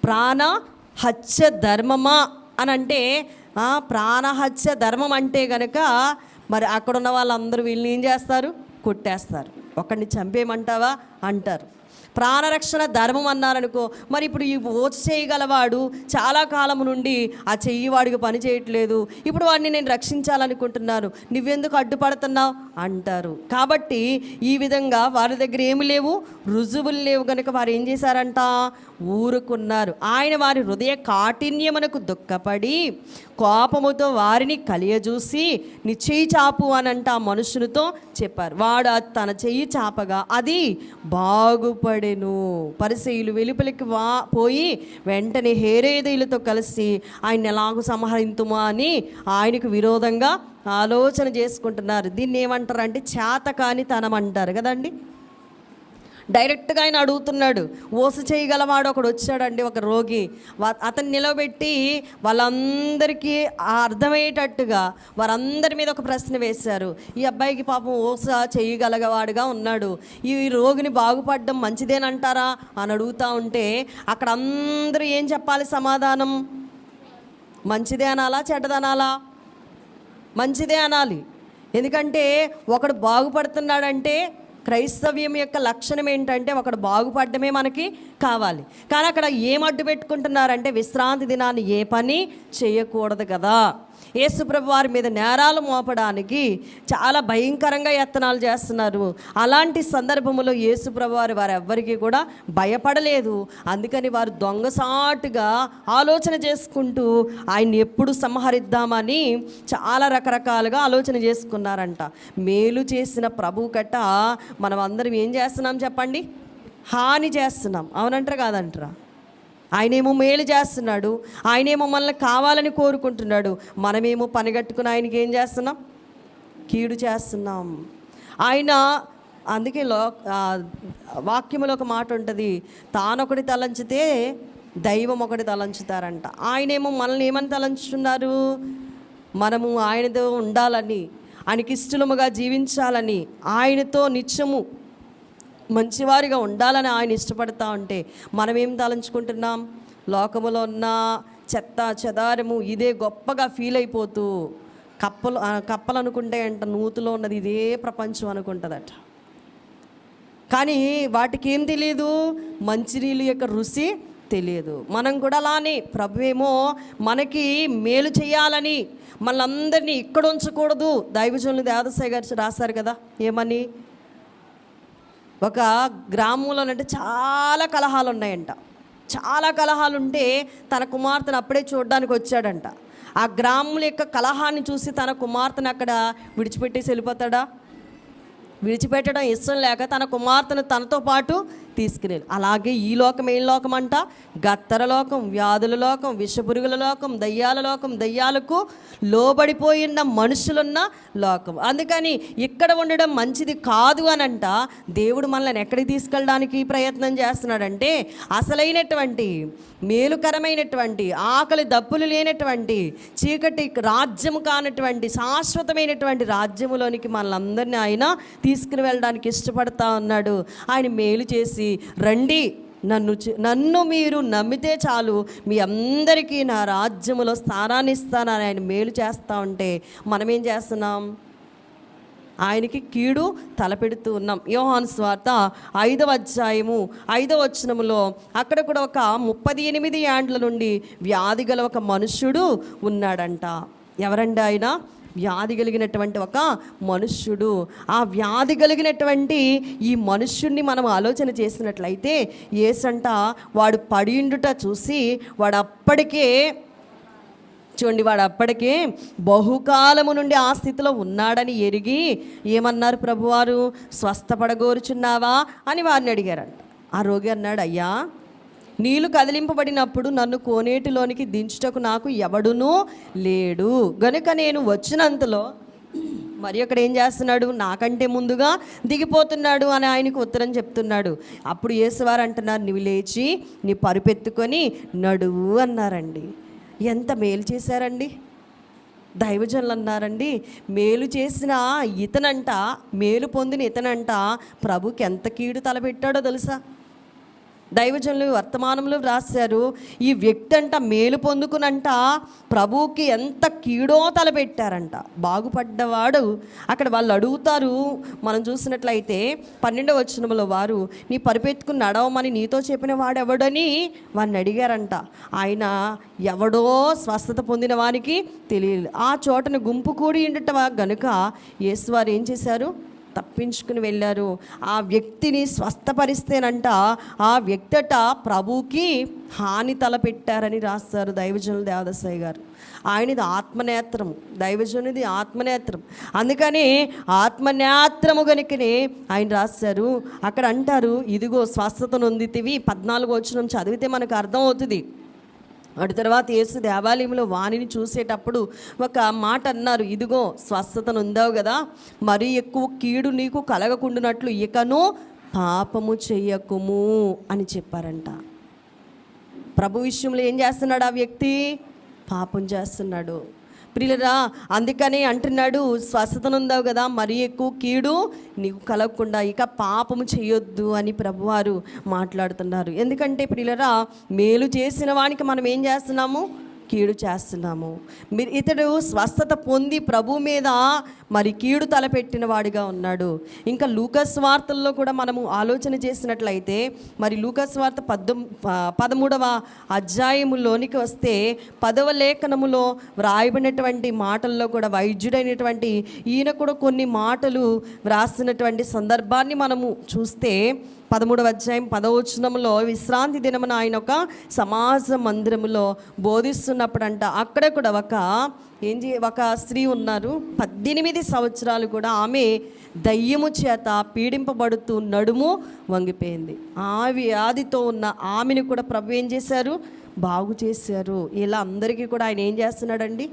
ప్రాణహత్య ధర్మమా అని అంటే ప్రాణహత్య ధర్మం అంటే కనుక మరి అక్కడున్న వాళ్ళందరూ వీళ్ళని ఏం చేస్తారు? కొట్టేస్తారు. ఒకడిని చంపేయమంటావా అంటారు. ప్రాణరక్షణ ధర్మం అన్నారనుకో, మరి ఇప్పుడు ఈ ఓచ చేయగలవాడు చాలా కాలం నుండి ఆ చెయ్యి వాడికి పని చేయట్లేదు, ఇప్పుడు వాడిని నేను రక్షించాలనుకుంటున్నాను, నువ్వెందుకు అడ్డుపడుతున్నావు అంటారు. కాబట్టి ఈ విధంగా వారి దగ్గర ఏమి లేవు, రుజువులు లేవు కనుక వారు ఏం చేశారంట? ఊరుకున్నారు. ఆయన వారి హృదయ కాఠిన్యమునకు దుఃఖపడి కోపముతో వారిని కలియజూసి నీ చెయ్యి చాపు అనంట ఆ మనుషునితో చెప్పారు. వాడు తన చెయ్యి చాపగా అది బాగుపడెను. పరిసయ్యులు వెలుపలికి పోయి వెంటనే హేరోదేయులతో కలిసి ఆయన ఎలాగూ సంహరింతుమా అని ఆయనకు విరోధంగా ఆలోచన చేసుకుంటున్నారు. దీన్ని ఏమంటారంటే చేతకానితనం అంటారు కదండి. డైరెక్ట్గా ఆయన అడుగుతున్నాడు. ఓస చేయగలవాడు ఒకడు వచ్చాడండి, ఒక రోగి. అతన్ని నిలబెట్టి వాళ్ళందరికీ అర్థమయ్యేటట్టుగా వారందరి మీద ఒక ప్రశ్న వేశారు. ఈ అబ్బాయికి పాపం ఓస చేయగలగవాడుగా ఉన్నాడు, ఈ రోగిని బాగుపడడం మంచిదేనంటారా అని అడుగుతూ ఉంటే అక్కడ అందరూ ఏం చెప్పాలి సమాధానం? మంచిదే అనాలా, చెడ్డదనాలా? మంచిదే అనాలి. ఎందుకంటే ఒకడు బాగుపడుతున్నాడంటే క్రైస్తవ్యం యొక్క లక్షణం ఏంటంటే ఒకడు బాగుపడమే మనకి కావాలి. కానీ అక్కడ ఏం అడ్డు పెట్టుకుంటున్నారంటే విశ్రాంతి దినాన్ని ఏ పని చేయకూడదు కదా. యేసుప్రభు వారి మీద నేరాలు మోపడానికి చాలా భయంకరంగా యత్నాలు చేస్తున్నారు. అలాంటి సందర్భంలో యేసుప్రభు వారు ఎవ్వరికీ కూడా భయపడలేదు. అందుకని వారు దొంగసాటుగా ఆలోచన చేసుకుంటూ ఆయన్ని ఎప్పుడు సంహరిద్దామని చాలా రకరకాలుగా ఆలోచన చేసుకున్నారంట. మేలు చేసిన ప్రభు కట్ట మనం అందరం ఏం చేస్తున్నాం చెప్పండి? హాని చేస్తున్నాం. అవునంటారా కాదంటారా? ఆయనేమో మేలు చేస్తున్నాడు, ఆయనేమో మనల్ని కావాలని కోరుకుంటున్నాడు, మనమేమో పనిగట్టుకుని ఆయనకి ఏం చేస్తున్నాం? కీడు చేస్తున్నాం. ఆయన అందుకే వాక్యములో ఒక మాట ఉంటుంది, తానొకటి తలంచితే దైవం ఒకటి తలంచుతారంట. ఆయనేమో మనల్ని ఏమని తలంచుతున్నారు? మనము ఆయనతో ఉండాలని, ఆయనకి ఇష్టముగా జీవించాలని, ఆయనతో నిత్యము మంచివారిగా ఉండాలని ఆయన ఇష్టపడతా ఉంటే మనం ఏం తలంచుకుంటున్నాం? లోకములో ఉన్న చెత్త చెదారము ఇదే గొప్పగా ఫీల్ అయిపోతూ కప్పలు అనుకుంటే అంట నూతులో ఉన్నది ఇదే ప్రపంచం అనుకుంటుందట. కానీ వాటికి ఏం తెలియదు? మంచినీళ్ళు యొక్క రుచి తెలియదు. మనం కూడా అలానే ప్రభువేమో మనకి మేలు చేయాలని మనందరినీ ఇక్కడ ఉంచకూడదు. దైవజనులు దేవదాసయ్య గారు రాశారు కదా, ఏమని? ఒక గ్రామంలోనంటే చాలా కలహాలు ఉన్నాయంట. చాలా కలహాలు ఉంటే తన కుమార్తెను అప్పుడే చూడడానికి వచ్చాడంట. ఆ గ్రామం యొక్క కలహాన్ని చూసి తన కుమార్తెను అక్కడ విడిచిపెట్టేసి వెళ్ళిపోతాడా? విడిచిపెట్టడం ఇష్టం లేక తన కుమార్తెను తనతో పాటు తీసుకునేది. అలాగే ఈ లోకం ఏం లోకం అంట? గత్తర లోకం, వ్యాధుల లోకం, విషపురుగుల లోకం, దయ్యాల లోకం, దయ్యాలకు లోబడిపోయిన మనుషులున్న లోకం. అందుకని ఇక్కడ ఉండడం మంచిది కాదు అని అంట. దేవుడు మనల్ని ఎక్కడికి తీసుకెళ్ళడానికి ప్రయత్నం చేస్తున్నాడంటే అసలైనటువంటి మేలుకరమైనటువంటి ఆకలి దప్పులు లేనటువంటి చీకటి రాజ్యము కానటువంటి శాశ్వతమైనటువంటి రాజ్యములోనికి మనలందరినీ ఆయన తీసుకుని వెళ్ళడానికి ఇష్టపడతా ఉన్నాడు. ఆయన మేలు చేసి రండి, నన్ను మీరు నమ్మితే చాలు, మీ అందరికీ నా రాజ్యములో స్థానాన్ని ఇస్తానని ఆయన మేలు చేస్తూ ఉంటే మనం ఏం చేస్తున్నాం? ఆయనకి కీడు తలపెడుతూ ఉన్నాం. యోహాను సువార్త 5వ అధ్యాయము 5వ వచనములో అక్కడ కూడా ఒక 38 ఏండ్ల నుండి వ్యాధి గల ఒక మనుష్యుడు ఉన్నాడంట. ఎవరండి ఆయన? వ్యాధి కలిగినటువంటి ఒక మనుష్యుడు. ఆ వ్యాధి కలిగినటువంటి ఈ మనుష్యుడిని మనం ఆలోచన చేసినట్లయితే యేసంట వాడు పడియుండుట చూసి వాడు అప్పటికే బహుకాలము నుండి ఆ స్థితిలో ఉన్నాడని ఎరిగి ఏమన్నారు ప్రభువారు? స్వస్థపడగోరుచున్నావా అని వారిని అడిగారంట. ఆ రోగి అన్నాడు, అయ్యా, నీళ్లు కదిలింపబడినప్పుడు నన్ను కోనేటిలోనికి దించుటకు నాకు ఎవడునూ లేడు గనుక నేను వచ్చినంతలో మరి అక్కడ ఏం చేస్తున్నాడు? నాకంటే ముందుగా దిగిపోతున్నాడు అని ఆయనకు ఉత్తరం చెప్తున్నాడు. అప్పుడు యేసువారు అంటున్నారు, నువ్వు లేచి నీ పరుపెత్తుకొని నడువు అన్నారండి. ఎంత మేలు చేశారండి దైవజనులు అన్నారండి. మేలు చేసిన ఇతనంట, మేలు పొందిన ఇతనంట ప్రభుకి ఎంత కీడు తలపెట్టాడో తెలుసా? దైవజనులు వర్తమానంలో రాశారు, ఈ వ్యక్తి అంట మేలు పొందుకునంట ప్రభువుకి ఎంత కీడో తలపెట్టారంట. బాగుపడ్డవాడు అక్కడ వాళ్ళు అడుగుతారు, మనం చూసినట్లయితే 12వ వచనంలో వారు నీ పరిపెత్తుకుని నడవమని నీతో చెప్పిన వాడెవడని వాడిని అడిగారంట. ఆయన ఎవడో స్వస్థత పొందిన వారికి తెలియదు. ఆ చోటను గుంపు కూడి ఉండట గనుక యేసువారు ఏం చేశారు? తప్పించుకుని వెళ్ళారు. ఆ వ్యక్తిని స్వస్థపరిస్తేనంట ఆ వ్యక్తట ప్రభుకి హాని తలపెట్టారని రాస్తారు దైవజనులు దేవదాసయ్య గారు. ఆయనది ఆత్మనేత్రము, దైవజనుది ఆత్మనేత్రం. అందుకని ఆత్మనేత్రము గనుకనే ఆయన రాశారు. అక్కడ అంటారు, ఇదిగో స్వస్థత నొందితివి. 14వ వచనం చదివితే మనకు అర్థం అవుతుంది. అటు తర్వాత యేసు దేవాలయంలో వాణిని చూసేటప్పుడు ఒక మాట అన్నారు, ఇదిగో స్వస్థత నొందావు కదా, మరీ ఎక్కువ కీడు నీకు కలగకుండానట్లు ఇకను పాపము చెయ్యకుము అని చెప్పారంట. ప్రభు విషయంలో ఏం చేస్తున్నాడు ఆ వ్యక్తి? పాపం చేస్తున్నాడు. ప్రియులరా, అందుకని అంటున్నాడు, స్వస్థత నొందావు కదా, మరీ ఎక్కువ కీడు నీకు కలగకుండా ఇక పాపము చేయొద్దు అని ప్రభువారు మాట్లాడుతున్నారు. ఎందుకంటే ప్రియులరా, మేలు చేసిన వానికి మనం ఏం చేస్తున్నాము? కీడు చేస్తున్నాము. మీరు ఇతడు స్వస్థత పొంది ప్రభు మీద మరి కీడు తలపెట్టిన వాడిగా ఉన్నాడు. ఇంకా లూకాసు వార్తల్లో కూడా మనము ఆలోచన చేసినట్లయితే మరి లూకాసు వార్త 13వ అధ్యాయములోనికి వస్తే 10వ లేఖనములో వ్రాయబడినటువంటి మాటల్లో కూడా వైద్యుడైనటువంటి ఈయన కూడా కొన్ని మాటలు వ్రాసినటువంటి సందర్భాన్ని మనము చూస్తే 13వ అధ్యాయం 10వ వచనంలో విశ్రాంతి దినమున ఆయన ఒక సమాజ మందిరములో బోధిస్తున్నప్పుడంట అక్కడ కూడా ఒక స్త్రీ ఉన్నారు. 18 సంవత్సరాలు కూడా ఆమె దయ్యము చేత పీడింపబడుతూ నడుము వంగిపోయింది. ఆ వ్యాధితో ఉన్న ఆమెను కూడా ప్రభు ఏం చేశారు? బాగు చేశారు. ఇలా అందరికీ కూడా ఆయన ఏం చేస్తున్నాడండి?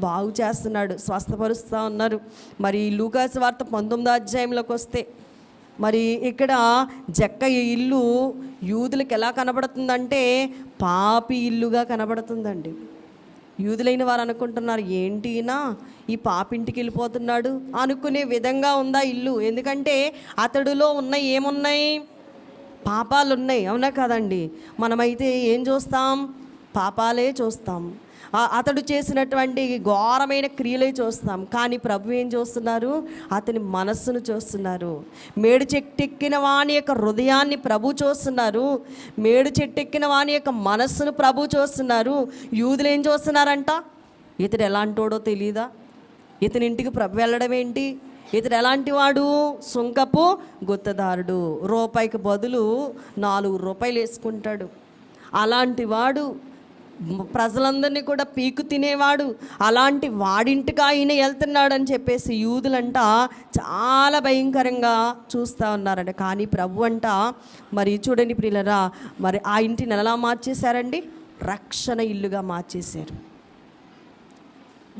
బాగు చేస్తున్నాడు, స్వస్థపరుస్తూ ఉన్నారు. మరి లూకాసు వార్త 19వ అధ్యాయంలోకి వస్తే మరి ఇక్కడ జక్కయ్య ఇల్లు యూదులకు ఎలా కనబడుతుందంటే పాపి ఇల్లుగా కనబడుతుందండి. యూదులైన వారు అనుకుంటున్నారు, ఏంటినా ఈ పాపింటికి వెళ్ళిపోతున్నాడు అనుకునే విధంగా ఉందా ఇల్లు. ఎందుకంటే అతడిలో ఏమున్నాయి? పాపాలు ఉన్నాయి, అవునా కదండి? మనమైతే ఏం చూస్తాం? పాపాలే చూస్తాం. అతడు చేసినటువంటి ఘోరమైన క్రియలే చూస్తాం. కానీ ప్రభు ఏం చూస్తున్నారు? అతని మనస్సును చూస్తున్నారు. మేడు చెట్టెక్కిన వాని యొక్క హృదయాన్ని ప్రభు చూస్తున్నారు. మేడు చెట్టెక్కిన వాని యొక్క మనస్సును ప్రభు చూస్తున్నారు. యూదులు ఏం చూస్తున్నారంట? ఇతడు ఎలాంటోడో తెలియదా? ఇతని ఇంటికి ప్రభు వెళ్ళడం ఏంటి? ఇతడు ఎలాంటి వాడు? సుంకపు గుత్తదారుడు. రూపాయికి బదులు 4 రూపాయలు వేసుకుంటాడు. అలాంటి వాడు ప్రజలందరినీ కూడా పీకు తినేవాడు, అలాంటి వాడింటికి ఆయన వెళ్తున్నాడు అని చెప్పేసి యూదులంట చాలా భయంకరంగా చూస్తూ ఉన్నారంట. కానీ ప్రభు అంట మరి చూడండి ప్రియులరా, మరి ఆ ఇంటిని ఎలా మార్చేశారండి? రక్షణ ఇల్లుగా మార్చేశారు.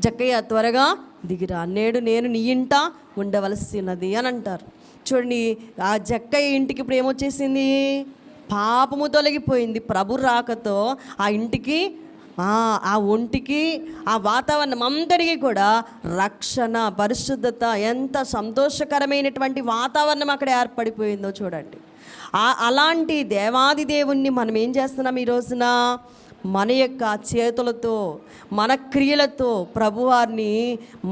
జక్కయ్య త్వరగా దిగిరా, నేడు నేను నీ ఇంట ఉండవలసినది అని అంటారు. చూడండి, ఆ జక్కయ్య ఇంటికి ఇప్పుడు ఏమొచ్చేసింది? పాపము తొలగిపోయింది. ప్రభు రాకతో ఆ ఇంటికి, ఆ ఒంటికి, ఆ వాతావరణం అంతటికి కూడా రక్షణ, పరిశుద్ధత, ఎంత సంతోషకరమైనటువంటి వాతావరణం అక్కడ ఏర్పడిపోయిందో చూడండి. అలాంటి దేవాది దేవుణ్ణి మనం ఏం చేస్తున్నాం ఈ రోజున? మన యొక్క చేతులతో, మన క్రియలతో ప్రభువారిని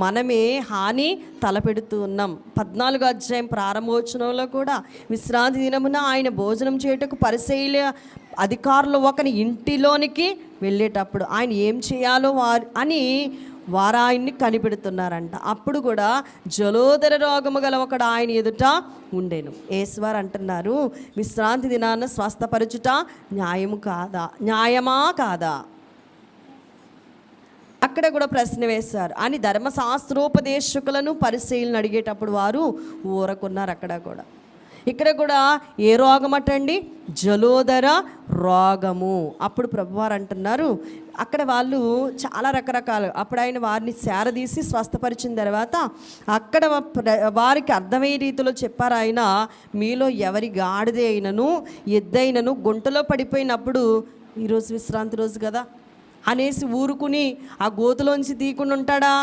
మనమే హాని తలపెడుతూ ఉన్నాం. 14వ అధ్యాయం ప్రారంభోత్సవంలో కూడా విశ్రాంతి దినమున ఆయన భోజనం చేయుటకు పరిసయ్యుల అధికారులు ఒకని ఇంటిలోనికి వెళ్ళేటప్పుడు ఆయన ఏం చేయాలో వారు ఆయన్ని కనిపెడుతున్నారంట. అప్పుడు కూడా జలోదర రోగము గల ఒకడు ఆయన ఎదుట ఉండేను. యేసువారు అంటున్నారు, విశ్రాంతి దినాన స్వస్థపరచుట న్యాయమా కాదా? అక్కడ కూడా ప్రశ్న వేశారు అని ధర్మశాస్త్రోపదేశకులను పరిశీలన అడిగేటప్పుడు వారు ఊరకున్నారు. అక్కడ కూడా, ఇక్కడ కూడా ఏ రోగం అటండి? జలోదర రోగము. అప్పుడు ప్రభువారు అంటున్నారు, అక్కడ వాళ్ళు చాలా రకరకాలు, అప్పుడు ఆయన వారిని సేరదీసి స్వస్థపరిచిన తర్వాత అక్కడ వారికి అర్థమయ్యే రీతిలో చెప్పారు ఆయన, మీలో ఎవరి గాడిద అయినను ఎద్దైనను గుంటలో పడిపోయినప్పుడు, ఈరోజు విశ్రాంతి రోజు కదా అనేసి ఊరుకుని ఆ గోతులోంచి తీయకుండా ఉంటాడా?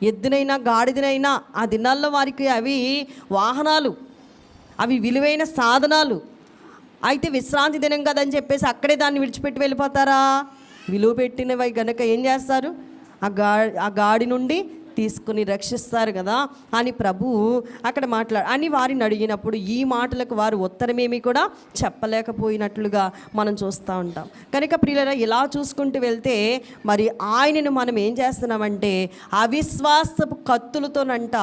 ఎద్దునైనా గాడిదనైనా ఆ దినాల్లో వారికి అవి వాహనాలు, అవి విలువైన సాధనాలు. అయితే విశ్రాంతి దినం కదని చెప్పేసి అక్కడే దాన్ని విడిచిపెట్టి వెళ్ళిపోతారా? విలువ పెట్టినవి గనక ఏం చేస్తారు? ఆ గాడి నుండి తీసుకుని రక్షిస్తారు కదా అని ప్రభు అక్కడ అని వారిని అడిగినప్పుడు ఈ మాటలకు వారు ఉత్తరమేమి కూడా చెప్పలేకపోయినట్లుగా మనం చూస్తూ ఉంటాం. కనుక ప్రియులారా, ఇలా చూసుకుంటూ వెళ్తే మరి ఆయనను మనం ఏం చేస్తున్నామంటే అవిశ్వాసపు కత్తులతోనంట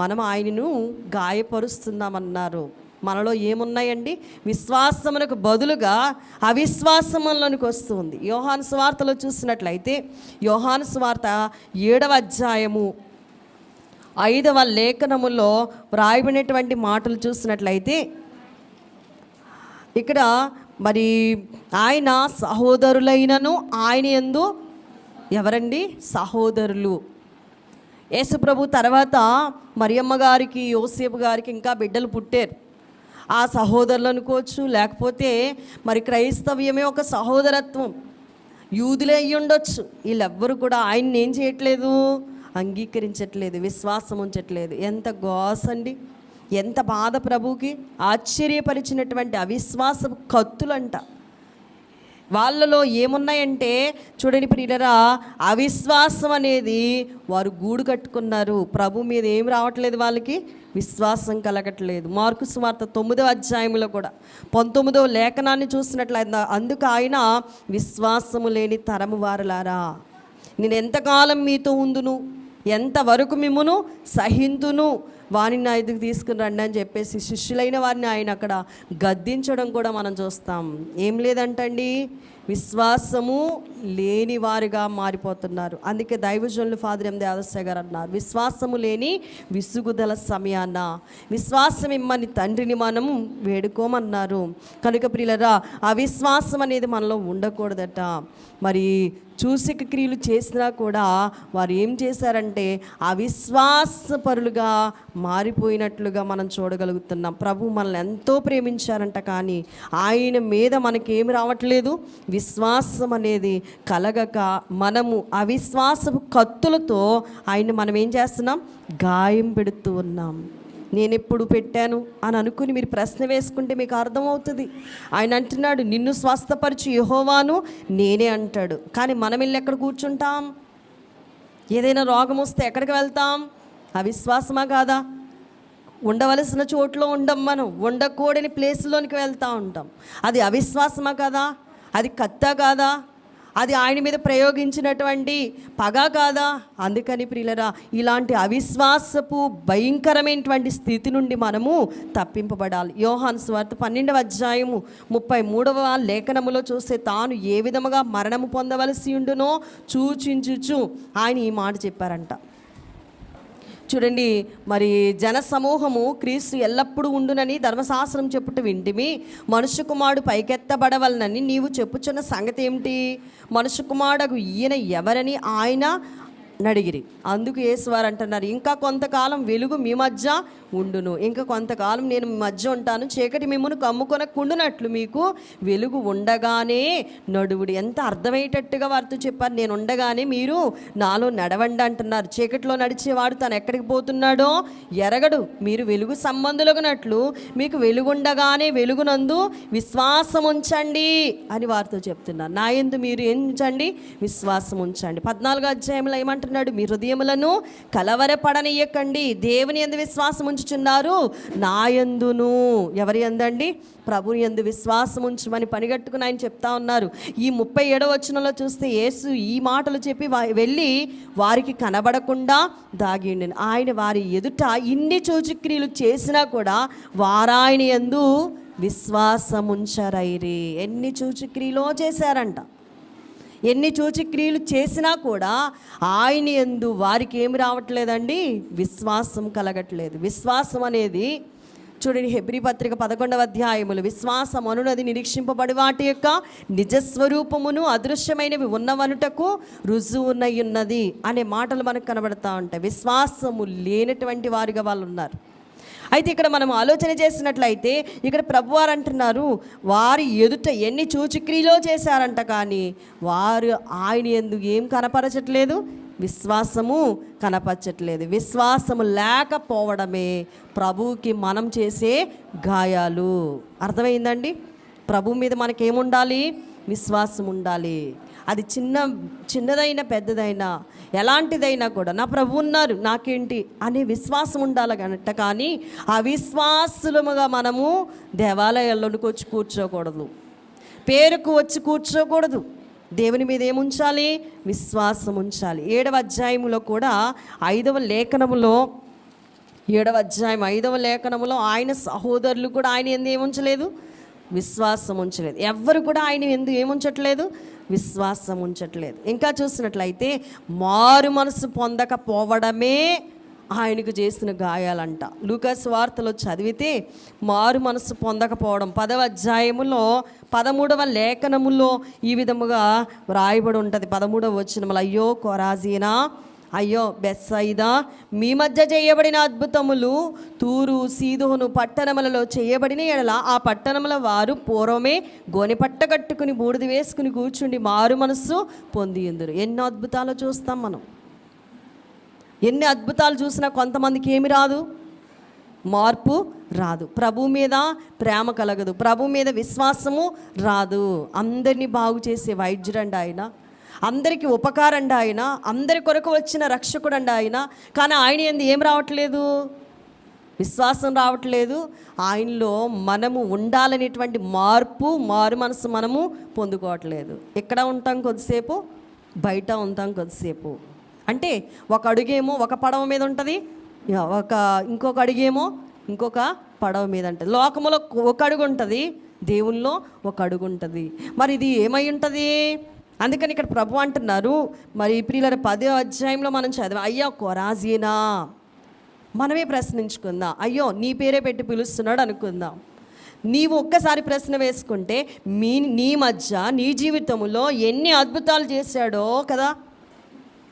మనం ఆయనను గాయపరుస్తున్నామన్నారు. మనలో ఏమున్నాయండి? విశ్వాసమునకు బదులుగా అవిశ్వాసంలోనికి వస్తుంది. యోహాను సువార్తలో చూసినట్లయితే, యోహాను సువార్త 7వ అధ్యాయము 5వ లేఖనములో వ్రాయబడినటువంటి మాటలు చూసినట్లయితే, ఇక్కడ మరి ఆయన సహోదరులైనను ఆయన యందు ఎవరండి? సహోదరులు. యేసుప్రభు తర్వాత మరియమ్మ గారికి, యోసేపు గారికి ఇంకా బిడ్డలు పుట్టారు. ఆ సహోదరులు అనుకోవచ్చు, లేకపోతే మరి క్రైస్తవ్యమే ఒక సహోదరత్వం, యూదులే అయ్యి ఉండొచ్చు. వీళ్ళెవ్వరు కూడా ఆయన్ని ఏం చేయట్లేదు? అంగీకరించట్లేదు, విశ్వాసం ఉంచట్లేదు. ఎంత గోసండి, ఎంత బాధ ప్రభుకి! ఆశ్చర్యపరిచినటువంటి అవిశ్వాసపు కత్తులంట. వాళ్ళలో ఏమున్నాయంటే చూడండి ప్రియులరా, అవిశ్వాసం అనేది వారు గూడు కట్టుకున్నారు. ప్రభు మీద ఏం రావట్లేదు, వాళ్ళకి విశ్వాసం కలగట్లేదు. మార్కు సువార్త 9వ అధ్యాయంలో కూడా 19వ లేఖనాన్ని చూసినట్లయితే, అందుకు ఆయన విశ్వాసము లేని తరము వారులారా, నేను ఎంతకాలం మీతో ఉందును, ఎంతవరకు మిమ్మును సహింతును, వారిని నా ఎదుగు తీసుకుని రండి అని చెప్పేసి శిష్యులైన వారిని ఆయన అక్కడ గద్దించడం కూడా మనం చూస్తాం. ఏం లేదంటండి, విశ్వాసము లేని వారుగా మారిపోతున్నారు. అందుకే దైవజనులు ఫాదర్ ఎం దేవదాసయ్య గారు అన్నారు, విశ్వాసము లేని విసుగుదల సమయాన విశ్వాసం ఇమ్మని తండ్రిని మనం వేడుకోమన్నారు. కనుక ప్రియులరా, అవిశ్వాసం అనేది మనలో ఉండకూడదట. మరి సూచక క్రియలు చేసినా కూడా వారు ఏం చేశారంటే అవిశ్వాసపరులుగా మారిపోయినట్లుగా మనం చూడగలుగుతున్నాం. ప్రభు మనల్ని ఎంతో ప్రేమించారంట, కానీ ఆయన మీద మనకేమి రావట్లేదు, విశ్వాసం అనేది కలగక మనము అవిశ్వాసపు కత్తులతో ఆయన మనం ఏం చేస్తున్నాం? గాయం పెడుతూ ఉన్నాం. నేను ఎప్పుడు పెట్టాను అని అనుకుని మీరు ప్రశ్న వేసుకుంటే మీకు అర్థమవుతుంది. ఆయన అంటున్నాడు, నిన్ను స్వస్థపరచు యెహోవాను నేనే అంటాడు. కానీ మనం వెళ్ళి ఎక్కడ కూర్చుంటాం? ఏదైనా రోగం వస్తే ఎక్కడికి వెళ్తాం? అవిశ్వాసమా కాదా? ఉండవలసిన చోట్లో ఉండం, మనం ఉండకూడని ప్లేస్లోనికి వెళ్తూ ఉంటాం. అది అవిశ్వాసమా కాదా? అది కత్తా కాదా? అది ఆయన మీద ప్రయోగించినటువంటి పగ కాదా? అందుకని ప్రియులరా, ఇలాంటి అవిశ్వాసపు భయంకరమైనటువంటి స్థితి నుండి మనము తప్పింపబడాలి. యోహాను సువార్త 12వ అధ్యాయము 33వ లేఖనములో చూస్తే తాను ఏ విధముగా మరణము పొందవలసి ఉండునో సూచించుచు ఆయన ఈ మాట చెప్పారంట. చూడండి, మరి జన సమూహము క్రీస్తు ఎల్లప్పుడూ ఉండునని ధర్మశాస్త్రం చెప్పుట వింటిమి, మనుష్య కుమారుడు పైకెత్తబడవలనని నీవు చెప్పుచున్న సంగతి ఏమిటి? మనుష్య కుమారుడు ఈయన ఎవరని ఆయన అడిగిరి. అందుకు యేసువారు అంటున్నారు, ఇంకా కొంతకాలం వెలుగు మీ మధ్య ఉండును, ఇంకా కొంతకాలం నేను మీ మధ్య ఉంటాను, చీకటి మిమ్మును కమ్ముకొనకుండునట్లు మీకు వెలుగు ఉండగానే నడువుడి. ఎంత అర్థమయ్యేటట్టుగా వారితో చెప్పారు. నేను ఉండగానే మీరు నాలో నడవండి అంటున్నారు. చీకటిలో నడిచేవాడు తను ఎక్కడికి పోతున్నాడో ఎరగడు. మీరు వెలుగు సంబంధులగునట్లు మీకు వెలుగుండగానే వెలుగునందు విశ్వాసం ఉంచండి అని వారితో చెప్తున్నారు. నా యందు మీరు ఏం ఉంచండి? విశ్వాసం ఉంచండి. 14వ అధ్యాయంలో ఏమంటున్నాడు? మీ హృదయములను కలవరపడనీయకండి, దేవుని యందు విశ్వాసం ఉంచుచున్నారు, నా యందును. ఎవరి యందండి? ప్రభుని యందు విశ్వాసం ఉంచమని పనిగట్టుకుని ఆయన చెప్తా ఉన్నారు. ఈ 37వ వచనంలో చూస్తే యేసు ఈ మాటలు చెప్పి వెళ్ళి వారికి కనబడకుండా దాగిండి. ఆయన వారి ఎదుట ఇన్ని సూచక్రియలు చేసినా కూడా వారాయన యందు విశ్వాసం ఉంచరైరి. ఎన్ని సూచక్రియలో చేశారంట. ఎన్ని సూచక్రియలు చేసినా కూడా ఆయన యందు వారికి ఏమి రావట్లేదండి? విశ్వాసం కలగట్లేదు. విశ్వాసం అనేది చూడండి, హెబ్రీ పత్రిక 11వ అధ్యాయములు, విశ్వాసం అనునది నిరీక్షింపబడి వాటి యొక్క నిజస్వరూపమును అదృశ్యమైనవి ఉన్నవనుటకు రుజువునై ఉన్నది అనే మాటలు మనకు కనబడతా ఉంటాయి. విశ్వాసము లేనటువంటి వారిగా వాళ్ళు ఉన్నారు. అయితే ఇక్కడ మనం ఆలోచన చేసినట్లయితే ఇక్కడ ప్రభువారు అంటున్నారు, వారి ఎదుట ఎన్ని సూచక్రియలో చేశారంట, కానీ వారు ఆయన ఎందుకు ఏం కనపరచట్లేదు? విశ్వాసము కనపరచట్లేదు. విశ్వాసము లేకపోవడమే ప్రభువుకి మనం చేసే గాయాలు. అర్థమైందండి? ప్రభు మీద మనకేముండాలి? విశ్వాసం ఉండాలి. అది చిన్నదైనా పెద్దదైనా ఎలాంటిదైనా కూడా నా ప్రభు ఉన్నారు నాకేంటి అనే విశ్వాసం ఉండాలి గనట. కానీ అవిశ్వాసులముగా మనము దేవాలయాల్లోనికి వచ్చి కూర్చోకూడదు, పేరుకు వచ్చి కూర్చోకూడదు. దేవుని మీద ఏముంచాలి? విశ్వాసం ఉంచాలి. 7వ అధ్యాయంలో కూడా 5వ లేఖనములో 7వ అధ్యాయం 5వ లేఖనములో ఆయన సహోదరులు కూడా ఆయన ఎందుకు ఏముంచలేదు? విశ్వాసం ఉంచలేదు. ఎవ్వరు కూడా ఆయన ఎందుకు ఏముంచట్లేదు? విశ్వాసం ఉంచట్లేదు. ఇంకా చూసినట్లయితే మారు మనసు పొందకపోవడమే ఆయనకు చేసిన గాయాలంట. లూకాసు వార్తలో చదివితే మారు మనసు పొందకపోవడం 10వ అధ్యాయములో 13వ లేఖనములో ఈ విధముగా వ్రాయబడి ఉంటుంది. 13వ వచనములో, అయ్యో కొరాజీనా, అయ్యో బెత్సయిదా, మీ మధ్య చేయబడిన అద్భుతములు తూరు సీదోను పట్టణములలో చేయబడిన ఎడల ఆ పట్టణముల వారు పూర్వమే గోనెపట్ట కట్టుకుని బూడిద వేసుకుని కూర్చుండి మారు మనస్సు పొంది ఎందురు. ఎన్నో అద్భుతాలు చూస్తాం మనం. ఎన్ని అద్భుతాలు చూసినా కొంతమందికి ఏమి రాదు? మార్పు రాదు. ప్రభు మీద ప్రేమ కలగదు, ప్రభు మీద విశ్వాసము రాదు. అందరినీ బాగు చేసే వైద్యుడండి ఆయన, అందరికీ ఉపకారండి ఆయన, అందరి కొరకు వచ్చిన రక్షకుడండి ఆయన. కానీ ఆయన ఏంది ఏం రావట్లేదు? విశ్వాసం రావట్లేదు. ఆయనలో మనము ఉండాలనేటువంటి మారు మనసు మనము పొందుకోవట్లేదు. ఎక్కడ ఉంటాం కొద్దిసేపు, బయట ఉంటాం కొద్దిసేపు. అంటే ఒక అడుగేమో ఒక పడవ మీద ఉంటుంది, ఇంకొక అడుగేమో ఇంకొక పడవ మీద ఉంటుంది. లోకములో ఒక అడుగు ఉంటుంది, దేవుల్లో ఒక అడుగు ఉంటుంది. మరి ఇది ఏమై ఉంటుంది? అందుకని ఇక్కడ ప్రభు అంటున్నారు, మరి ప్రియుల 10వ అధ్యాయంలో మనం చదివాం, అయ్యో కొరాజీనా. మనమే ప్రశ్నించుకుందాం, అయ్యో నీ పేరే పెట్టి పిలుస్తున్నాడు అనుకుందాం. నీవు ఒక్కసారి ప్రశ్న వేసుకుంటే నీ మధ్య నీ జీవితంలో ఎన్ని అద్భుతాలు చేశాడో కదా.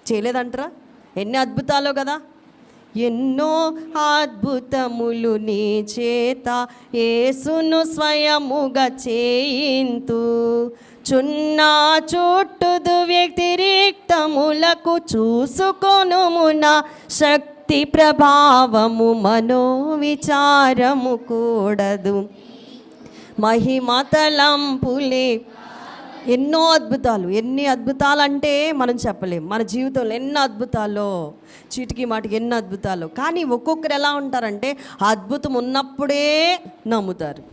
చేయలేదంటారా? ఎన్ని అద్భుతాలో కదా. ఎన్నో అద్భుతములు నీ చేత యేసును స్వయముగా చేయింతు చున్నా చుట్టుదు వ్యతిరేక్తములకు చూసుకొనుమున శక్తి ప్రభావము మనో విచారము కూడదు మహిమ తలంపులే. ఎన్నో అద్భుతాలు, ఎన్ని అద్భుతాలు అంటే మనం చెప్పలేం. మన జీవితంలో ఎన్నో అద్భుతాలు, చీటికి మాటికి ఎన్నో అద్భుతాలు. కానీ ఒక్కొక్కరు ఎలా ఉంటారంటే అద్భుతం ఉన్నప్పుడే నమ్ముతారు.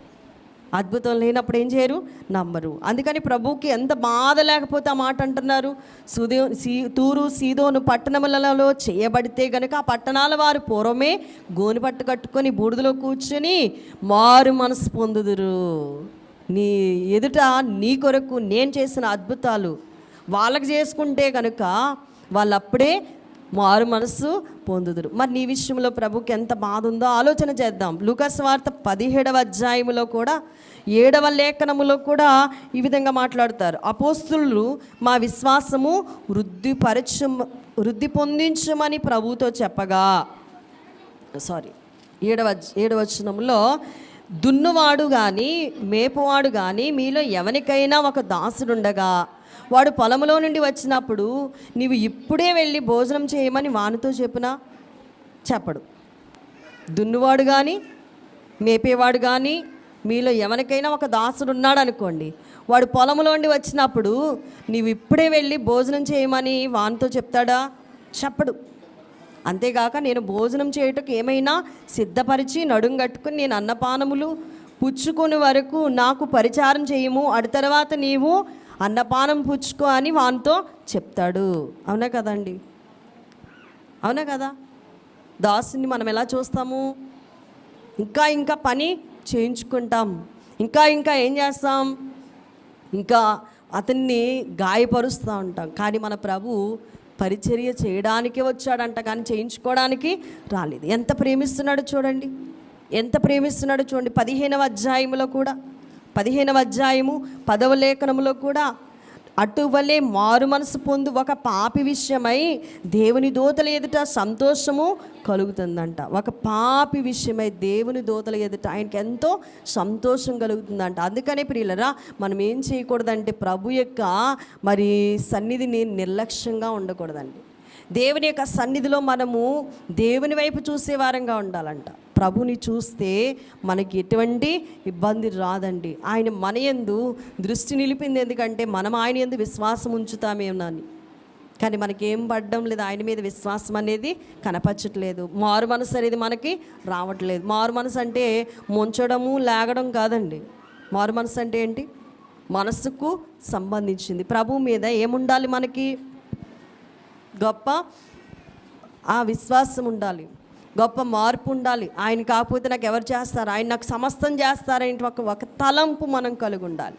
అద్భుతం లేనప్పుడు ఏం చేయరు? నమ్మరు. అందుకని ప్రభువుకి ఎంత బాధ లేకపోతే ఆ మాట అంటున్నారు. తూరు సీదోను పట్టణములలో చేయబడితే గనుక ఆ పట్టణాల వారు పూర్వమే గోని పట్టు కట్టుకొని బూడిదలో కూర్చొని మారు మనసు పొందుదురు. నీ ఎదుట నీ కొరకు నేను చేసిన అద్భుతాలు వాళ్ళకి చేసుకుంటే కనుక వాళ్ళప్పుడే మారు మనసు పొందుదురు. మరి నీ విషయంలో ప్రభుకి ఎంత బాధ ఉందో ఆలోచన చేద్దాం. లూకాసు వార్త 17వ అధ్యాయములో కూడా 7వ లేఖనములో కూడా ఈ విధంగా మాట్లాడతారు. అపోస్తులు మా విశ్వాసము వృద్ధి పొందించమని ప్రభుతో చెప్పగా, 7వ వచనంలో, దున్నువాడు కానీ మేపువాడు కానీ మీలో ఎవరికైనా ఒక దాసుడుండగా వాడు పొలంలో నుండి వచ్చినప్పుడు నీవు ఇప్పుడే వెళ్ళి భోజనం చేయమని వానితో చెప్పునా? చెప్పడు. దున్నువాడు కానీ మేపేవాడు కానీ మీలో ఎవరికైనా ఒక దాసుడు ఉన్నాడు అనుకోండి, వాడు పొలంలో నుండి వచ్చినప్పుడు నీవు ఇప్పుడే వెళ్ళి భోజనం చేయమని వానితో చెప్తాడా? చెప్పడు. అంతేగాక నేను భోజనం చేయుటకు ఏమైనా సిద్ధపరిచి నడుం కట్టుకుని నేను అన్నపానములు పుచ్చుకొని వరకు నాకు పరిచారం చేయము, అటు తర్వాత నీవు అన్నపానం పుచ్చుకో అని వానితో చెప్తాడు. అవునా కదండి? అవునా కదా? దాసుని మనం ఎలా చూస్తాము? ఇంకా పని చేయించుకుంటాం, ఇంకా ఏం చేస్తాం? ఇంకా అతన్ని గాయపరుస్తూ ఉంటాం. కానీ మన ప్రభు పరిచర్య చేయడానికే వచ్చాడంట, కానీ చేయించుకోవడానికి రాలేదు. ఎంత ప్రేమిస్తున్నాడో చూడండి, ఎంత ప్రేమిస్తున్నాడో చూడండి. 15వ అధ్యాయములో కూడా 15వ అధ్యాయము 10వ లేఖనములో కూడా అటువలే మారు మనసు పొందు ఒక పాపి విషయమై దేవుని దూతల ఎదుట సంతోషము కలుగుతుందంట. ఒక పాపి విషయమై దేవుని దూతల ఎదుట ఆయనకి ఎంతో సంతోషం కలుగుతుందంట. అందుకనే ప్రియులరా, మనం ఏం చేయకూడదంటే ప్రభు యొక్క మరి సన్నిధిని నిర్లక్ష్యంగా ఉండకూడదండి. దేవుని యొక్క సన్నిధిలో మనము దేవుని వైపు చూసే వారంగా ఉండాలంట. ప్రభుని చూస్తే మనకి ఎటువంటి ఇబ్బంది రాదండి. ఆయన మన యందు దృష్టి నిలిపింది ఎందుకంటే మనం ఆయన యందు విశ్వాసం ఉంచుతామేమని. కానీ మనకేం పడడం లేదు, ఆయన మీద విశ్వాసం అనేది కనపరచట్లేదు. మారు మనసు అనేది మనకి రావట్లేదు. మారు మనసు అంటే ముంచడము లేగడం కాదండి. మారు మనసు అంటే ఏంటి? మనసుకు సంబంధించింది. ప్రభు మీద ఏముండాలి? మనకి గొప్ప విశ్వాసం ఉండాలి, గొప్ప మార్పు ఉండాలి. ఆయన కాకపోతే నాకు ఎవరు చేస్తారు, ఆయన నాకు సమస్తం చేస్తారంటే ఒక తలంపు మనం కలిగి ఉండాలి.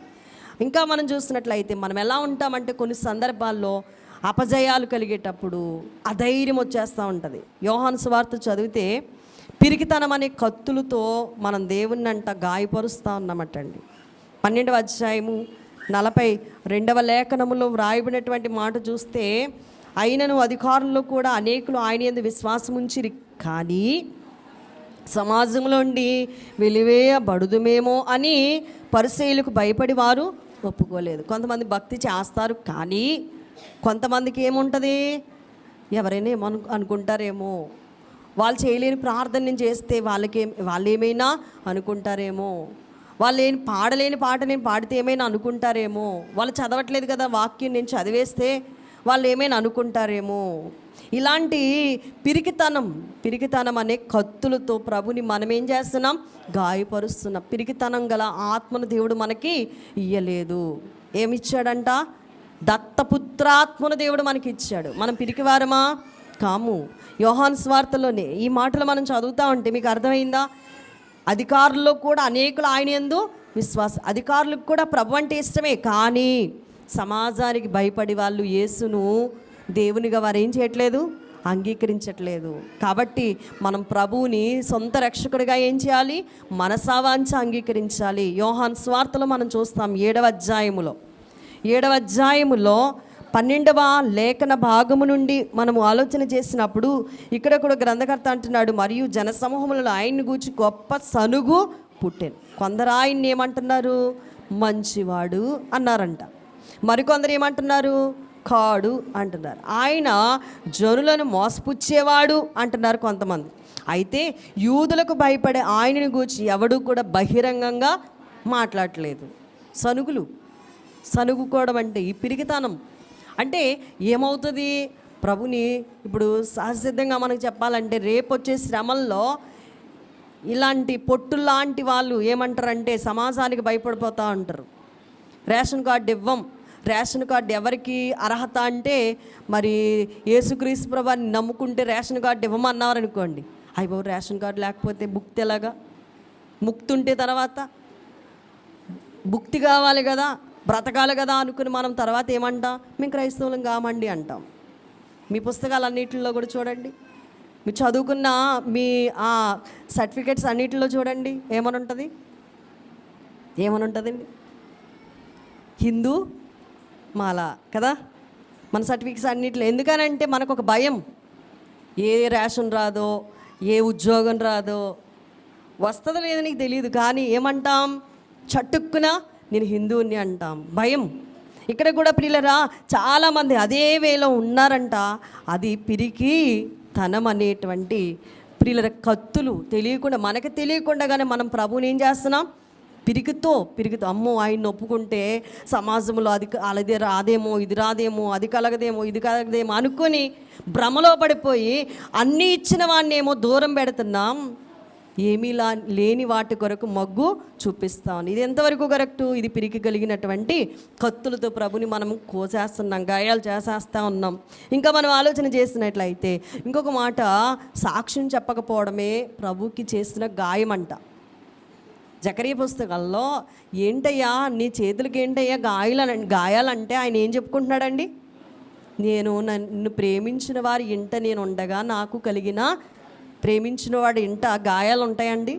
ఇంకా మనం చూసినట్లయితే మనం ఎలా ఉంటామంటే కొన్ని సందర్భాల్లో అపజయాలు కలిగేటప్పుడు అధైర్యం వచ్చేస్తూ ఉంటుంది. యోహాను సువార్త చదివితే పిరికితనం అనే కత్తులతో మనం దేవుణ్ణి అంట గాయపరుస్తూ ఉన్నామటండి. 12వ అధ్యాయము 42వ లేఖనములో వ్రాయబడినటువంటి మాట చూస్తే, అయినను అధికారుల్లో కూడా అనేకులు ఆయన యందు విశ్వాసం ఉంచిరి, కానీ సమాజంలోండి వెలివేయబడుదుమేమో అని పరిసయ్యులకు భయపడి వారు ఒప్పుకోలేదు. కొంతమంది భక్తి చేస్తారు, కానీ కొంతమందికి ఏముంటుంది? ఎవరైనా అనుకుంటారేమో, వాళ్ళు చేయలేని ప్రార్థన నేను చేస్తే వాళ్ళు ఏమైనా అనుకుంటారేమో, వాళ్ళు పాడలేని పాట నేను పాడితే ఏమైనా అనుకుంటారేమో, వాళ్ళు చదవట్లేదు కదా వాక్యం నేను చదివేస్తే వాళ్ళు ఏమైనా అనుకుంటారేమో. ఇలాంటి పిరికితనం అనే కత్తులతో ప్రభుని మనం ఏం చేస్తున్నాం? గాయపరుస్తున్నాం. పిరికితనం గల ఆత్మను దేవుడు మనకి ఇయ్యలేదు. ఏమిచ్చాడంట? దత్తపుత్రాత్మను దేవుడు మనకి ఇచ్చాడు. మనం పిరికివారమా? కాము. యోహాను సువార్తలోనే ఈ మాటలు మనం చదువుతూ ఉంటే మీకు అర్థమైందా? అధికారుల్లో కూడా అనేకులు ఆయన యందు అధికారులకు కూడా ప్రభు అంటే ఇష్టమే, కానీ సమాజానికి భయపడి వాళ్ళు యేసును దేవునిగా వారు ఏం చేయట్లేదు? అంగీకరించట్లేదు. కాబట్టి మనం ప్రభువుని సొంత రక్షకుడిగా ఏం చేయాలి? మనసావాంఛ అంగీకరించాలి. యోహాను సువార్తలో మనం చూస్తాం 7వ అధ్యాయములో 12వ లేఖన భాగము నుండి మనము ఆలోచన చేసినప్పుడు ఇక్కడ కూడా గ్రంథకర్త అంటున్నాడు, మరియు జనసమూహములలో ఆయన్ని గూర్చి గొప్ప సనుగు పుట్టెను. కొందరు ఆయన్ని ఏమంటున్నారు? మంచివాడు అన్నారంట. మరికొందరు ఏమంటున్నారు? కాడు అంటున్నారు. ఆయన జనులను మోసపుచ్చేవాడు అంటున్నారు కొంతమంది. అయితే యూదులకు భయపడే ఆయనను గూర్చి ఎవడు కూడా బహిరంగంగా మాట్లాడలేదు. సనుగుకోవడం అంటే ఈ పిరికితనం. అంటే ఏమవుతుంది? ప్రభుని ఇప్పుడు సహసిద్ధంగా మనకు చెప్పాలంటే రేపు వచ్చే శ్రమల్లో ఇలాంటి పొట్టుల్లాంటి వాళ్ళు ఏమంటారంటే సమాజానికి భయపడిపోతూ ఉంటారు. రేషన్ కార్డు ఇవ్వం, రేషన్ కార్డు ఎవరికి అర్హత అంటే మరి యేసుక్రీస్తు ప్రభువుని నమ్ముకుంటే రేషన్ కార్డు ఇవ్వమన్నారు అనుకోండి, అయ్యో రేషన్ కార్డు లేకపోతే ముక్తి ఎలాగా, ముక్తి ఉంటే తర్వాత భుక్తి కావాలి కదా, బ్రతకాలి కదా అనుకుని మనం తర్వాత ఏమంటాం, మేము క్రైస్తవులం కామండి అంటాం. మీ పుస్తకాలన్నిటిలో కూడా చూడండి, మీరు చదువుకున్న మీ ఆ సర్టిఫికెట్స్ అన్నిటిలో చూడండి ఏమని ఉంటుంది, ఏమని హిందూ మాల కదా మన సర్టిఫికెట్స్ అన్నిటిలో. ఎందుకనంటే మనకు ఒక భయం, ఏ రేషన్ రాదో, ఏ ఉద్యోగం రాదో, వస్తుందో లేదో నీకు తెలియదు, కానీ ఏమంటాం, చట్టుక్కున నేను హిందువుని అంటాం, భయం. ఇక్కడ కూడా ప్రియులరా చాలామంది అదే వేలో ఉన్నారంట. అది పిరికి తనం అనేటువంటి ప్రియుల కత్తులు తెలియకుండా, మనకి తెలియకుండానే మనం ప్రభువుని ఏం చేస్తున్నాం, పిరికితో అమ్మో ఆయన ఒప్పుకుంటే సమాజంలో అది రాదేమో, ఇది రాదేమో, అది కలగదేమో, ఇది కలగదేమో అనుకొని భ్రమలో పడిపోయి అన్నీ ఇచ్చిన వాడిని ఏమో దూరం పెడుతున్నాం, ఏమీ లేని వాటి కొరకు మగ్గు చూపిస్తాం. ఇది ఎంతవరకు కరెక్టు? ఇది పిరికి కలిగినటువంటి కత్తులతో ప్రభుని మనం కోసేస్తున్నాం, గాయాలు చేసేస్తూ ఉన్నాం. ఇంకా మనం ఆలోచన చేసినట్లయితే ఇంకొక మాట, సాక్ష్యం చెప్పకపోవడమే ప్రభుకి చేసిన గాయం అంట. జకరియా పుస్తకాల్లో ఏంటయ్యా నీ చేతులకి ఏంటయ్యా గాయాలంటే ఆయన ఏం చెప్పుకుంటున్నాడండి, నేను నన్ను ప్రేమించిన వారి ఇంట నేను ఉండగా నాకు కలిగిన, ప్రేమించిన వాడి ఇంట గాయాలు ఉంటాయండి,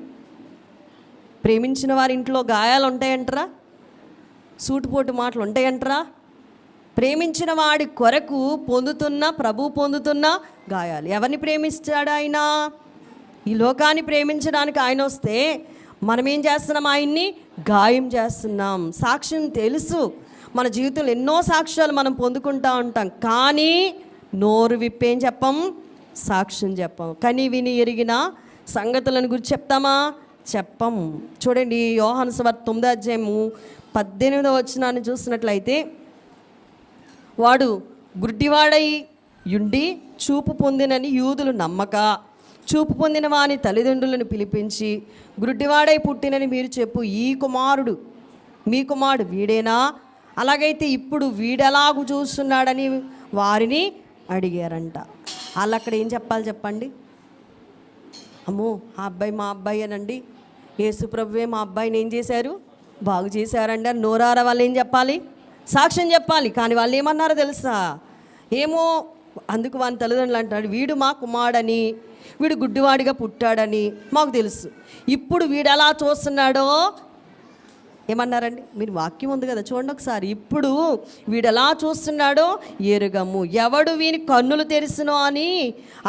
ప్రేమించిన వారి ఇంట్లో గాయాలు ఉంటాయంటరా, సూటుపోటు మాటలు ఉంటాయంటరా, ప్రేమించిన వాడి కొరకు ప్రభు పొందుతున్న గాయాలు. ఎవరిని ప్రేమిస్తాడు ఆయన? ఈ లోకాన్ని ప్రేమించడానికి ఆయన వస్తే మనం ఏం చేస్తున్నాం, ఆయన్ని గాయం చేస్తున్నాం. సాక్ష్యం తెలుసు, మన జీవితంలో ఎన్నో సాక్ష్యాలు మనం పొందుకుంటూ ఉంటాం, కానీ నోరు విప్పేం చెప్పం, సాక్ష్యం చెప్పం. కానీ విని ఎరిగిన సంగతులను గురించి చెప్తామా, చెప్పం. చూడండి యోహాను సువార్త 9వ అధ్యాయము 18వ వచనాన్ని చూసినట్లయితే, వాడు గుడ్డివాడై యుండి చూపు పొందినని యూదులు నమ్మక చూపు పొందిన వాని తల్లిదండ్రులను పిలిపించి, గుడ్డివాడై పుట్టినని మీరు చెప్పు ఈ కుమారుడు మీ కుమారుడు వీడేనా? అలాగైతే ఇప్పుడు వీడెలాగు చూస్తున్నాడని వారిని అడిగారంట. వాళ్ళు అక్కడ ఏం చెప్పాలి చెప్పండి, అమ్మో ఆ అబ్బాయి మా అబ్బాయి అనండి, యేసుప్రభువే మా అబ్బాయిని ఏం చేశారు, బాగు చేశారండి అని నోరారా వాళ్ళు ఏం చెప్పాలి, సాక్ష్యం చెప్పాలి. కానీ వాళ్ళు ఏమన్నారో తెలుసా, ఏమో అందుకు వాని తల్లిదండ్రులు అంటాడు, వీడు మా కుమారుడని, వీడు గుడ్డివాడిగా పుట్టాడని మాకు తెలుసు, ఇప్పుడు వీడు ఎలా చూస్తున్నాడో ఏమన్నారండి, మీరు వాక్యం ఉంది కదా చూడండి ఒకసారి, ఇప్పుడు వీడు ఎలా చూస్తున్నాడో ఎరగము, ఎవడు వీని కన్నులు తెరిసినో అని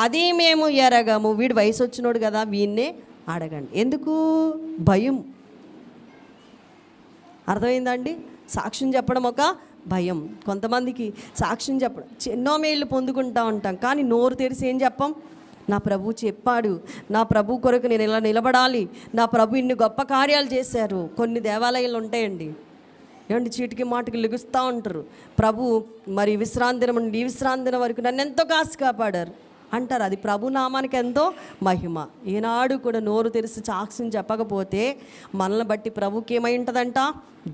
అది మేము ఎరగము, వీడు వయసు వచ్చినోడు కదా వీన్నే అడగండి. ఎందుకు? భయం. అర్థమైందండి? సాక్ష్యం చెప్పడం ఒక భయం. కొంతమందికి సాక్ష్యం చెప్పడం ఎన్నో మేళ్ళు పొందుకుంటూ ఉంటాం, కానీ నోరు తెరిసి ఏం చెప్పం, నా ప్రభు చెప్పాడు, నా ప్రభు కొరకు నేను ఇలా నిలబడాలి, నా ప్రభు ఇన్ని గొప్ప కార్యాలు చేశారు. కొన్ని దేవాలయాలు ఉంటాయండి, ఏమంటే చీటికి మాటికి లెగుస్తూ ఉంటారు, ప్రభు మరి విశ్రాంతి దినం నుండి ఈ విశ్రాంతి దినం వరకు నన్ను ఎంతో కాపాడారు అంటారు. అది ప్రభు నామానికి ఎంతో మహిమ. ఈనాడు కూడా నోరు తెరిచి సాక్ష్యం చెప్పకపోతే మనల్ని బట్టి ప్రభుకి ఏమై ఉంటుందంట,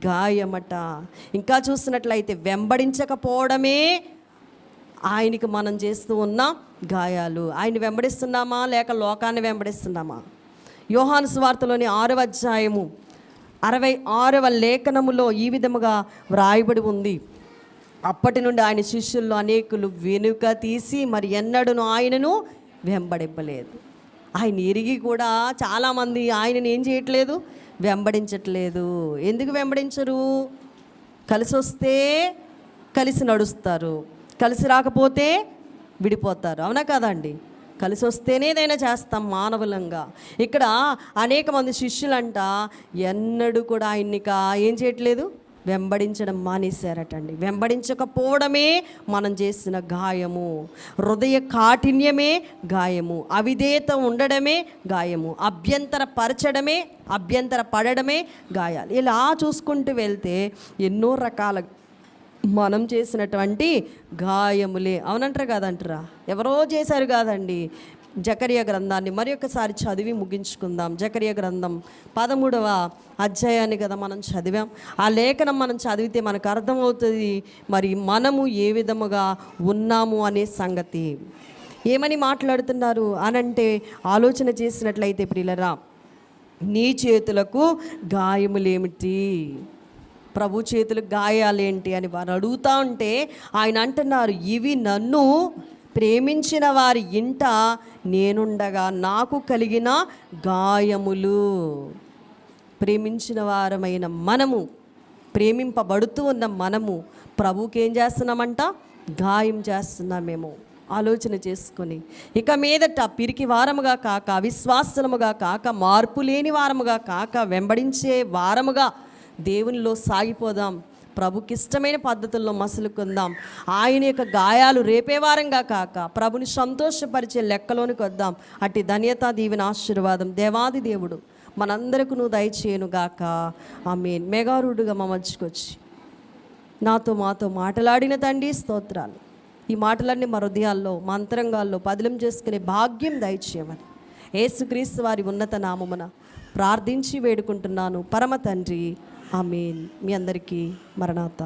గాయమట. ఇంకా చూస్తున్నట్లయితే వెంబడించకపోవడమే ఆయనకి మనం చేస్తూ ఉన్న గాయాలు. ఆయన వెంబడిస్తున్నామా లేక లోకాన్ని వెంబడిస్తున్నామా? యోహాను సువార్తలోని 6వ అధ్యాయము 66వ లేఖనములో ఈ విధముగా వ్రాయబడి ఉంది, అప్పటి నుండి ఆయన శిష్యుల్లో అనేకులు వెనుక తీసి మరి ఎన్నడూను ఆయనను వెంబడింపలేదు. ఆయన ఎరిగి కూడా చాలామంది ఆయనను ఏం చేయట్లేదు, వెంబడించట్లేదు. ఎందుకు వెంబడించరు? కలిసి వస్తే కలిసి నడుస్తారు, కలిసి రాకపోతే విడిపోతారు. అవునా కాదండి? కలిసి వస్తేనే ఏదైనా చేస్తాం మానవులంగా. ఇక్కడ అనేక మంది శిష్యులంట ఎన్నడూ కూడా ఆయన్నిక ఏం చేయట్లేదు, వెంబడించడం మానేశారటండి. వెంబడించకపోవడమే మనం చేసిన గాయము, హృదయ కాఠిన్యమే గాయము, అవిధేయత ఉండడమే గాయము, అభ్యంతర పడడమే గాయాలు. ఇలా చూసుకుంటూ వెళ్తే ఎన్నో రకాల మనం చేసినటువంటి గాయములే. అవునంటారా కాదంటారా? ఎవరో చేశారు కాదండి, జకరియా గ్రంథాన్ని మరి ఒకసారి చదివి ముగించుకుందాం. జకరియా గ్రంథం 13వ అధ్యాయాన్ని కదా మనం చదివాం. ఆ లేఖనం మనం చదివితే మనకు అర్థమవుతుంది మరి మనము ఏ విధముగా ఉన్నాము అనే సంగతి. ఏమని మాట్లాడుతున్నారు అనంటే ఆలోచన చేసినట్లయితే ప్రియులరా, నీ చేతులకు గాయములేమిటి, ప్రభు చేతులకు గాయాలేంటి అని వారు అడుగుతూ ఉంటే ఆయన అంటున్నారు, ఇవి నన్ను ప్రేమించిన వారి ఇంట నేనుండగా నాకు కలిగిన గాయములు. ప్రేమించిన వారమైన మనము, ప్రేమింపబడుతూ ఉన్న మనము ప్రభువుకి ఏం చేస్తున్నామంట? గాయం చేస్తున్నామేమో ఆలోచన చేసుకొని, ఇక మీదట పిరికి వారముగా కాక, అవిశ్వాసముగా కాక, మార్పు లేని వారముగా కాక, వెంబడించే వారముగా దేవునిలో సాగిపోదాం. ప్రభుకి ఇష్టమైన పద్ధతుల్లో మసులుకుందాం. ఆయన యొక్క గాయాలు రేపేవారంగా కాక ప్రభుని సంతోషపరిచే లెక్కలోనికి వద్దాం. అట్టి ధన్యత, దీవెన, ఆశీర్వాదం దేవాది దేవుడు మనందరికీ నువ్వు దయచేయను గాక. ఆమేన్. మెగారుడుగా మా మధ్యకొచ్చి నాతో మాతో మాట్లాడిన తండ్రి స్తోత్రాలు. ఈ మాటలన్నీ మా హృదయాల్లో, మా అంతరంగాల్లో పదిలం చేసుకునే భాగ్యం దయచేయమని యేసుక్రీస్తు వారి ఉన్నత నామమున ప్రార్థించి వేడుకుంటున్నాను పరమ తండ్రి. ఆమేన్. మీ అందరికీ మరణాత.